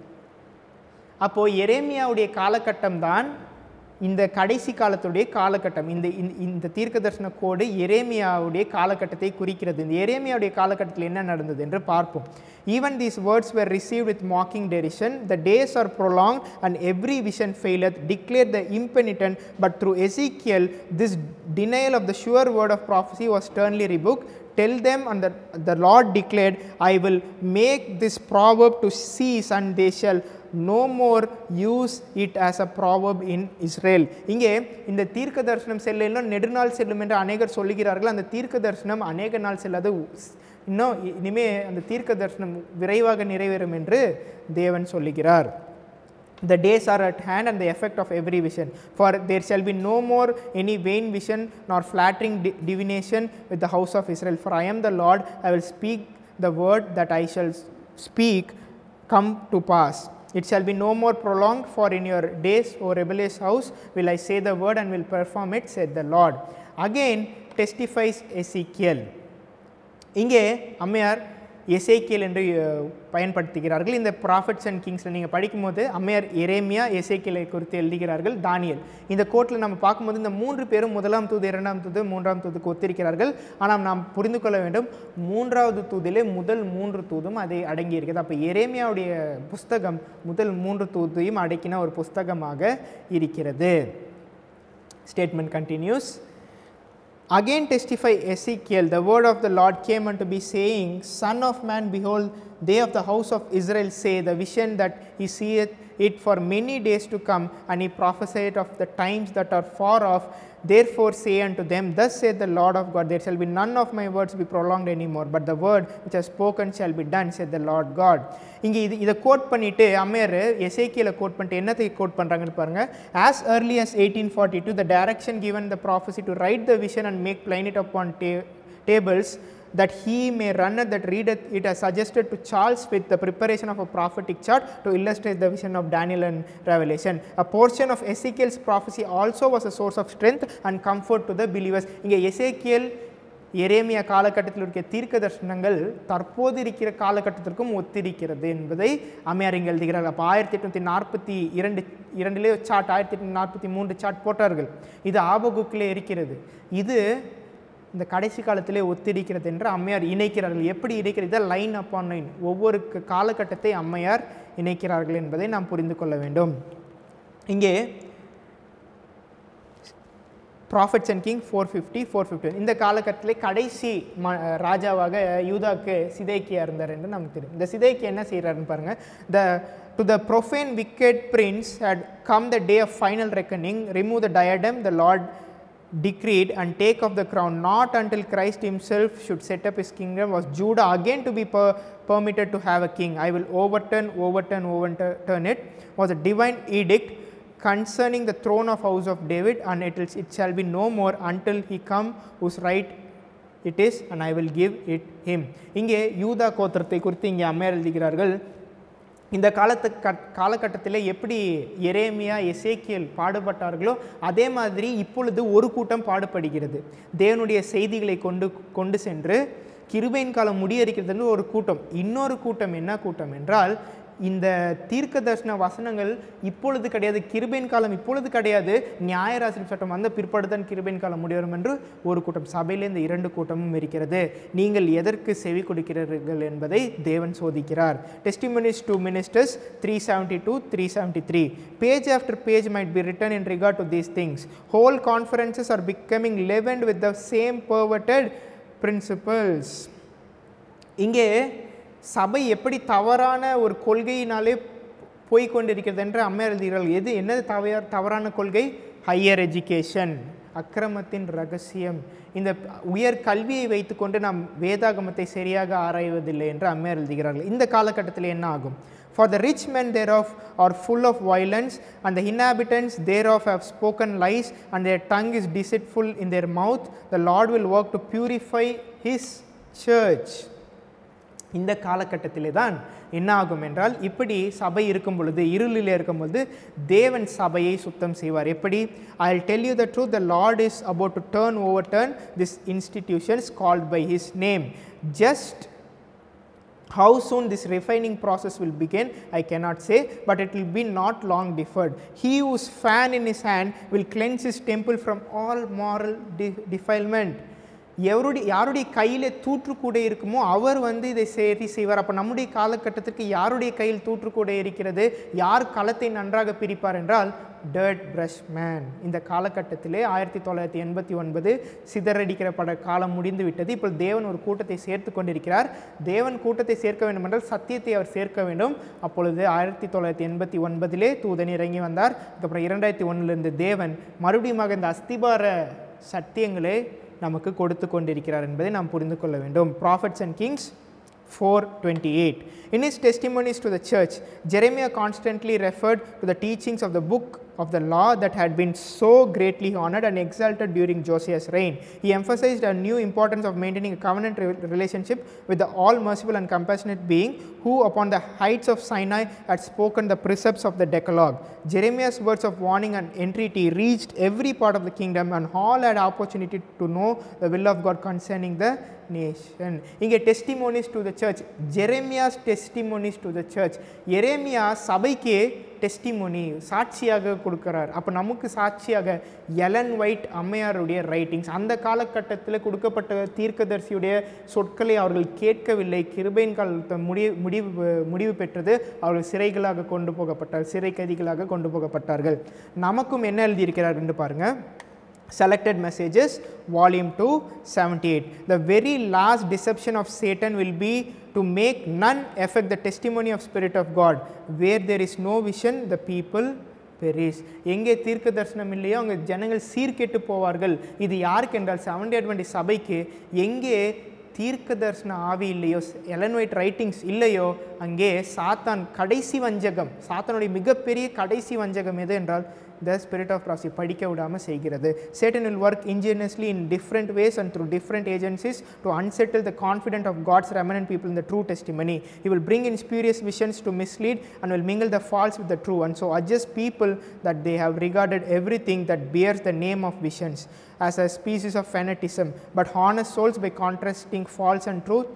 அப்போது எரேமியாவுடைய காலகட்டம் தான் இந்த கடைசி காலத்துடைய காலகட்டம். இந்த தீர்க்க தரிசன கோடு எரேமியாவுடைய காலகட்டத்தை குறிக்கிறது. இந்த எரேமியாவுடைய காலகட்டத்தில் என்ன நடந்தது என்று பார்ப்போம். Even these words were received with mocking derision. The days are prolonged and every vision faileth, declared the impenitent. But through Ezekiel, this denial of the sure word of prophecy was sternly rebuked. Tell them, and the Lord declared, I will make this proverb to cease, and they shall no more use it as a proverb in Israel. இங்கே இந்த தீர்க்க தரிசனம் செல்ல நெடுநாள் செல்லும் என்று அநேகர் சொல்லுகிறார்கள். அந்த தீர்க்க தரிசனம் அநேக நாள் செல்லாது, இன்னும் இனிமே அந்த தீர்க்க தரிசனம் விரைவாக நிறைவேறும் என்று தேவன் சொல்லுகிறார். The days are at hand and the effect of every vision. For there shall be no more any vain vision nor flattering divination with the house of Israel. For I am the Lord, I will speak the word that I shall speak come to pass. It shall be no more prolonged, for in your days, O rebellious house, will I say the word and will perform it, said the Lord. Again, testifies Ezekiel. இங்கே அம்மையார் எசேக்கியேல் என்று பயன்படுத்துகிறார்கள். இந்த prophets and கிங்ஸில் நீங்கள் படிக்கும்போது அம்மையார் எரேமியா எசேக்கியேலை குறித்து எழுதுகிறார்கள், தானியேல். இந்த கோட்டில் நம்ம பார்க்கும்போது இந்த 3 பேரும் முதலாம் தூது, இரண்டாம் தூது, மூன்றாம் தூதுக்கு ஒத்திருக்கிறார்கள். ஆனால் நாம் புரிந்து கொள்ள வேண்டும், மூன்றாவது தூதிலே முதல் 3 தூதும் அதை அடங்கியிருக்கிறது. அப்போ எரேமியாவுடைய புஸ்தகம் முதல் 3 தூதையும் அடக்கின ஒரு புஸ்தகமாக இருக்கிறது. Statement continues. Again testify Ezekiel, the word of the Lord came unto me, saying, Son of man, behold, they of the house of Israel say, the vision that he seeth it for many days to come, and he prophesied of the times that are far off. Therefore say unto them, Thus saith the Lord of God, there shall be none of my words be prolonged anymore, but the word which I have spoken shall be done, saith the Lord God. இங்கே இதை code பண்ணிட்டு அம்மையார் எசேக்கியேலை code பண்ணிட்டு என்னத்தை code பண்ணுறாங்கன்னு பாருங்க. As early as 1842 the direction given the prophecy to write the vision and make plain it upon tables, that he may runneth that readeth it, as suggested to Charles with the preparation of a prophetic chart to illustrate the vision of Daniel and Revelation. A portion of Ezekiel's prophecy also was a source of strength and comfort to the believers. இங்கே எசேக்கியேல் எரேமியா காலகட்டத்தில் இருக்கிற தீர்க்க தரிசனங்கள் தற்போது இருக்கிற காலகட்டத்திற்கும் ஒத்திருக்கிறது என்பதை அம்மையார் இங்கே எழுதுகிறார். அப்போ 1842 சார்ட், 1843 சார்ட் போட்டார்கள். இது ஆபகுக்கிலே இருக்கிறது. இது இந்த கடைசி காலத்திலே ஒத்திருக்கிறது என்று அம்மையார் இணைக்கிறார்கள். எப்படி இணைக்கிறது? லைன் அப்பான் லைன், ஒவ்வொரு காலகட்டத்தை அம்மையார் இணைக்கிறார்கள் என்பதை நாம் புரிந்து கொள்ள வேண்டும். இங்கே ப்ராஃபட்ஸ் அண்ட் கிங் 450 இந்த காலகட்டத்திலே கடைசி ராஜாவாக யூதாக்கு சிதேக்கியா இருந்தார் என்று நமக்கு தெரியும். இந்த சிதேக்கியா என்ன செய்கிறாருன்னு பாருங்க. To the profane wicked prince had come the day of final reckoning. Remove the diadem, the Lord decreed, and take off the crown. Not until Christ himself should set up his kingdom was Judah again to be permitted to have a king. I will overturn it, was a divine edict concerning the throne of house of David, and it shall be no more until he come whose right it is, and I will give it him. இங்கே யூதா கோத்திரத்தை குறித்து இங்கே அம்மையார் எழுதுகிறார்கள். இந்த காலகட்டத்தில் எப்படி எரேமியா எசேக்கியேல் பாடுபட்டார்களோ அதே மாதிரி இப்பொழுது ஒரு கூட்டம் பாடுபடுகிறது. தேவனுடைய செய்திகளை கொண்டு சென்று கிருபையின் காலம் முடியறிக்கிறது ஒரு கூட்டம். இன்னொரு கூட்டம் என்ன கூட்டம் என்றால், இந்த தீர்க்க தரிசன வசனங்கள் இப்பொழுது கிடையாது, கிருபையின் காலம் இப்பொழுது கிடையாது, நியாயராசி சட்டம் வந்த பிற்படுதான் கிருபையின் காலம் முடிவரும் என்று ஒரு கூட்டம். சபையில் இந்த 2 கூட்டமும் இருக்கிறது. நீங்கள் எதற்கு செவி கொடுக்கிறீர்கள் என்பதை தேவன் சோதிக்கிறார். Testimonies to Ministers 372-373. Page after page might be written in regard to these things. Whole conferences are becoming leavened with the same perverted principles. இங்கே சபை எப்படி தவறான ஒரு கொள்கையினாலே போய்கொண்டிருக்கிறது என்று அம்மையார் எழுதுகிறார்கள். என்னது தவறான கொள்கை? ஹையர் எஜுகேஷன், அக்கிரமத்தின் ரகசியம். இந்த உயர் கல்வியை வைத்துக்கொண்டு நாம் வேதாகமத்தை சரியாக ஆராய்வதில்லை என்று அம்மையார் எழுதுகிறார்கள். இந்த காலகட்டத்தில் என்ன ஆகும்? For the rich men thereof are full of violence, and the inhabitants thereof have spoken lies, and their tongue is deceitful in their mouth. The Lord will work to purify his church. இந்த காலகட்டத்திலே தான் என்ன ஆகும் என்றால், இப்படி சபை இருக்கும் பொழுது, இருளில் இருக்கும் பொழுது தேவன் சபையை சுத்தம் செய்வார். எப்படி? I'll tell you the truth, the Lord is about to overturn these institutions called by his name. Just how soon this refining process will begin, I cannot say, but it will be not long deferred. He whose fan in his hand will cleanse his temple from all moral defilement. யாருடைய கையில் தூற்றுக்கூடை இருக்குமோ அவர் இதை செய்வார். அப்போ நம்முடைய காலகட்டத்திற்கு யாருடைய கையில் தூற்றுக்கூடை இருக்கிறது? யார் களத்தை நன்றாக பிரிப்பார் என்றால் டர்ட் பிரஷ் மேன். இந்த காலகட்டத்திலே 1989 சிதறடிக்கிறப்பட காலம் முடிந்து விட்டது. இப்போ தேவன் ஒரு கூட்டத்தை சேர்த்து கொண்டிருக்கிறார். தேவன் கூட்டத்தை சேர்க்க வேண்டும் என்றால் சத்தியத்தை அவர் சேர்க்க வேண்டும். அப்பொழுது 1989 தூதன் இறங்கி வந்தார். அதுக்கப்புறம் 2001 தேவன் மறுபடியும் இந்த அஸ்திபார சத்தியங்களே நமக்கு கொடுத்து கொண்டிருக்கிறார் என்பதை நாம் புரிந்து கொள்ள வேண்டும். Prophets and Kings 4:28. In his testimonies to the church, Jeremiah constantly referred to the teachings of the book of the law that had been so greatly honored and exalted during Josiah's reign. He emphasized a new importance of maintaining a covenant relationship with the all-merciful and compassionate being who upon the heights of Sinai had spoken the precepts of the Decalogue. Jeremiah's words of warning and entreaty reached every part of the kingdom, and all had opportunity to know the will of God concerning the nation. இங்கே testimonies to the church, Jeremiah's testimonies to the church. எரேமியா சபைக்கு testimony சாட்சியாக கொடுக்கிறார். அப்போ நமக்கு சாட்சியாக Elon white அம்மையாருடைய writings, அந்த காலகட்டத்தில் கொடுக்கப்பட்ட தீர்க்கதரிசியுடைய சொற்களை அவர்கள் கேட்கவில்லை. கிருபையின் காலத்தை முடிவு பெற்றது. அவர்கள் சிறைகளாக கொண்டு போகப்பட்டார், சிறை கைதிகளாக கொண்டு போகப்பட்டார்கள். நமக்கும் என்ன எழுதியிருக்கிறார் என்று பாருங்கள். Selected Messages, Volume 2, 78. The very last deception of Satan will be to make none affect the testimony of Spirit of God. Where there is no vision, the people perish. எங்கே தீர்க்க தரிசனம் இல்லையோ அங்கே ஜனங்கள் சீர்கெட்டு போவார்கள். இது யாருக்கு என்றால் செவன்த் டே அட்வென்டிஸ்ட் சபைக்கு. எங்கே தீர்க்க தரிசன ஆவி இல்லையோ, எலன் ஒயிட் ரைட்டிங்ஸ் இல்லையோ, அங்கே சாத்தான் கடைசி வஞ்சகம், சாத்தானுடைய மிகப்பெரிய கடைசி வஞ்சகம் எது என்றால் the spirit of prophecy படிக்க விடாமல் செய்கிறது. Satan will work ingeniously in different ways and through different agencies to unsettle the confidence of God's remnant people in the true testimony. He will bring in spurious visions to mislead and will mingle the false with the true, and so adjust people that they have regarded everything that bears the name of visions as a species of fanaticism, but honest souls by contrasting false and truth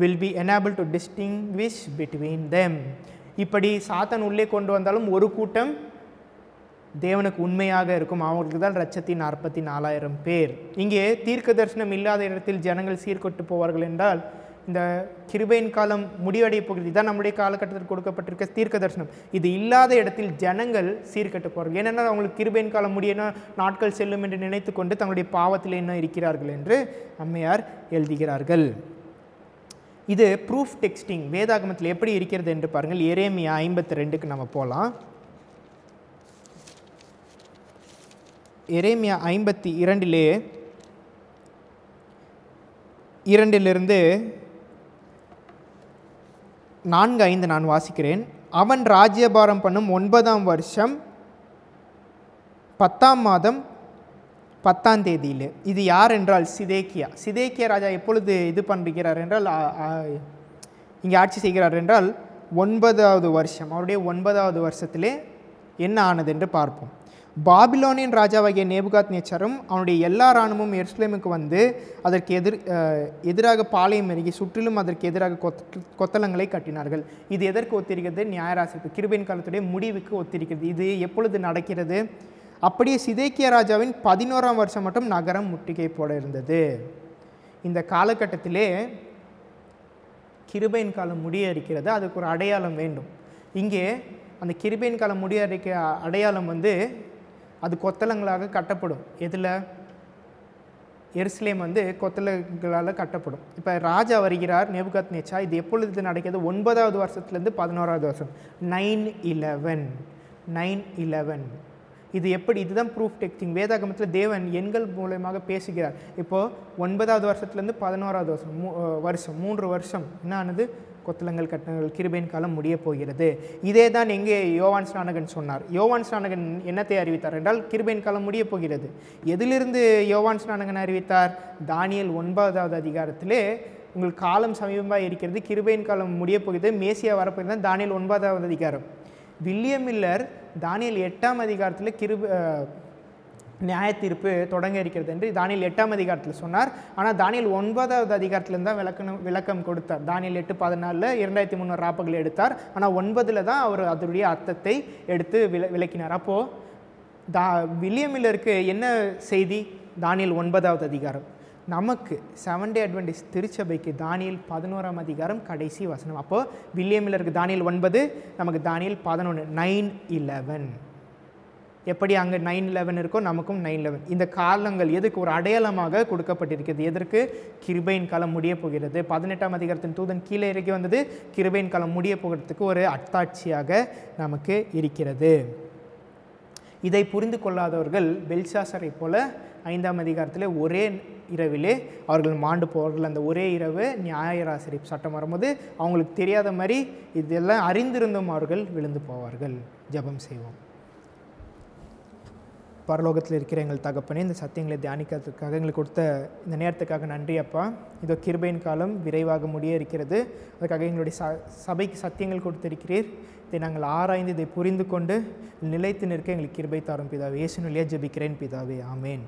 will be enabled to distinguish between them. இப்படி சாத்தான் உள்ளே கொண்டு வந்தாலும் ஒரு கூட்டம் தேவனுக்கு உண்மையாக இருக்கும். அவங்களுக்கு தான் 1,44,000 பேர். இங்கே தீர்க்க தரிசனம் இல்லாத இடத்தில் ஜனங்கள் சீர்கொட்டு போவார்கள் என்றால் இந்த கிருபையின் காலம் முடிவடைய போகிறது. இதுதான் நம்முடைய காலகட்டத்தில் கொடுக்கப்பட்டிருக்க தீர்க்க தரிசனம். இது இல்லாத இடத்தில் ஜனங்கள் சீர்கட்டு போவார்கள். ஏனென்றால் அவங்களுக்கு கிருபையின் காலம் முடியனா நாட்கள் செல்லும் என்று நினைத்து கொண்டு தங்களுடைய பாவத்தில் என்ன இருக்கிறார்கள் என்று அம்மையார் எழுதுகிறார்கள். இது ப்ரூஃப் டெக்ஸ்டிங் வேதாகமத்தில் எப்படி இருக்கிறது என்று பாருங்கள். எரேமியா 52க்கு நம்ம போகலாம். எரேமியா 52 2 4-5 நான் வாசிக்கிறேன். அவன் ராஜ்யபாரம் பண்ணும் 9ஆம் வருஷம் 10ஆம் மாதம் 10ஆம் தேதியில். இது யார் என்றால் சிதேக்கியா. சிதேக்கியா ராஜா எப்பொழுது இது பண்ணுகிறார் என்றால் இங்கே ஆட்சி செய்கிறார் என்றால் 9வது வருஷம். அவருடைய 9வது வருஷத்திலே என்ன ஆனது என்று பார்ப்போம். பாபிலோனியன் ராஜாவாகிய நேபுகாத்நேச்சாரும் அவனுடைய எல்லா இராணுவமும் எருசலேமுக்கு வந்து அதற்கு எதிராக பாளையம் இறங்கி சுற்றிலும் அதற்கு எதிராக கொத்தளங்களை கட்டினார்கள். இது எதற்கு ஒத்திருக்கிறது? நியாயராசிப்பு கிருபையின் காலத்துடைய முடிவுக்கு ஒத்திருக்கிறது. இது எப்பொழுது நடக்கிறது? அப்படியே சிதேக்கியா ராஜாவின் 11ஆம் வருஷம் மட்டும் நகரம் முற்றுகை போட இருந்தது. இந்த காலகட்டத்திலே கிருபையின் காலம் முடிய இருக்கிறது. அதுக்கு ஒரு அடையாளம் வேண்டும். இங்கே அந்த கிருபையின் காலம் முடிய இருக்க அடையாளம் வந்து அது கொத்தளங்களாக கட்டப்படும். எதில்? எருசலேம் வந்து கொத்தளங்களால் கட்டப்படும். இப்போ ராஜா வருகிறார் நேபுகாத்நேச்சார். இது எப்பொழுது நடக்கிறது? 9வது வருஷத்துலேருந்து 11வது வருஷம் 9/11. இது எப்படி? இதுதான் ப்ரூஃப் டெக்ஸ்டிங். வேதாகமத்தில் தேவன் எண்கள் மூலமாக பேசுகிறார். இப்போது 9வது வருஷத்துலேருந்து 11வது வருஷம் 3 வருஷம் என்ன ஆனது? கொத்தளங்கள் கட்டினங்கள் கிருபையின் காலம் முடிய போகிறது. இதே தான் எங்கே யோவான் ஸ்நானகன் சொன்னார். யோவான் ஸ்நானகன் என்னத்தை அறிவித்தார் என்றால் கிருபையின் காலம் முடிய போகிறது. எதிலிருந்து யோவான் ஸ்நானகன் அறிவித்தார்? தானியேல் 9வது அதிகாரத்திலே உங்களுக்கு காலம் சமீபமாக இருக்கிறது, கிருபையின் காலம் முடிய போகிறது, மேசியா வரப்போகிறது. தானியேல் 9வது அதிகாரம். வில்லியம் மில்லர் தானியேல் 8ஆம் அதிகாரத்தில் நியாய தீர்ப்பு தொடங்க இருக்கிறது என்று தானியேல் 8ஆம் அதிகாரத்தில் சொன்னார். ஆனால் தானியேல் 9வது அதிகாரத்திலிருந்து தான் விளக்கம் கொடுத்தார். தானியேல் 8:14 2300 ராப்பங்களை எடுத்தார். ஆனால் 9ல் தான் அவர் அதனுடைய அர்த்தத்தை எடுத்து விளக்கினார். அப்போது வில்லியம் மில்லருக்கு என்ன செய்தி? தானியேல் 9வது அதிகாரம். நமக்கு செவன்த் டே அட்வென்டிஸ்ட் திருச்சபைக்கு தானியேல் 11ஆம் அதிகாரம் கடைசி வசனம். அப்போது வில்லியம் மில்லருக்கு தானியேல் 9, நமக்கு தானியேல் 11 9/11. எப்படி அங்கே 9/11 இருக்கோ நமக்கும் 9/11. இந்த காலங்கள் எதுக்கு? ஒரு அடையாளமாக கொடுக்கப்பட்டிருக்கிறது. எதற்கு? கிருபையின் காலம் முடிய போகிறது. 18ஆம் அதிகாரத்தின் தூதன் கீழே இறங்கி வந்தது கிருபையின் காலம் முடிய போகிறதுக்கு ஒரு அத்தாட்சியாக நமக்கு இருக்கிறது. இதை புரிந்து கொள்ளாதவர்கள் பெல்ஷாசரை போல 5ஆம் அதிகாரத்தில் ஒரே இரவிலே அவர்கள் மாண்டு போவார்கள். அந்த ஒரே இரவு நியாயராசிரிப்பு சட்டம் வரும்போது அவங்களுக்கு தெரியாத மாதிரி இதெல்லாம் அறிந்திருந்தும் அவர்கள் விழுந்து போவார்கள். ஜெபம் செய்வோம். பரலோகத்தில் இருக்கிற எங்கள் தகப்பனே, இந்த சத்தியங்களை தியானிக்கிறதுக்காக எங்களுக்கு கொடுத்த இந்த நேரத்துக்காக நன்றி அப்பா. இதோ கிருபையின் காலம் விரைவாக முடிய இருக்கிறது. அதுக்காக எங்களுடைய சபைக்கு சத்தியங்கள் கொடுத்திருக்கிறீர். இதை நாங்கள் ஆராய்ந்து இதை புரிந்து கொண்டு நிலைத்து நிற்க எங்களுக்கு கிருபை தாரும் பிதாவே. இயேசுவின் வழியாக ஜெபிக்கிறேன் பிதாவே. ஆமேன்.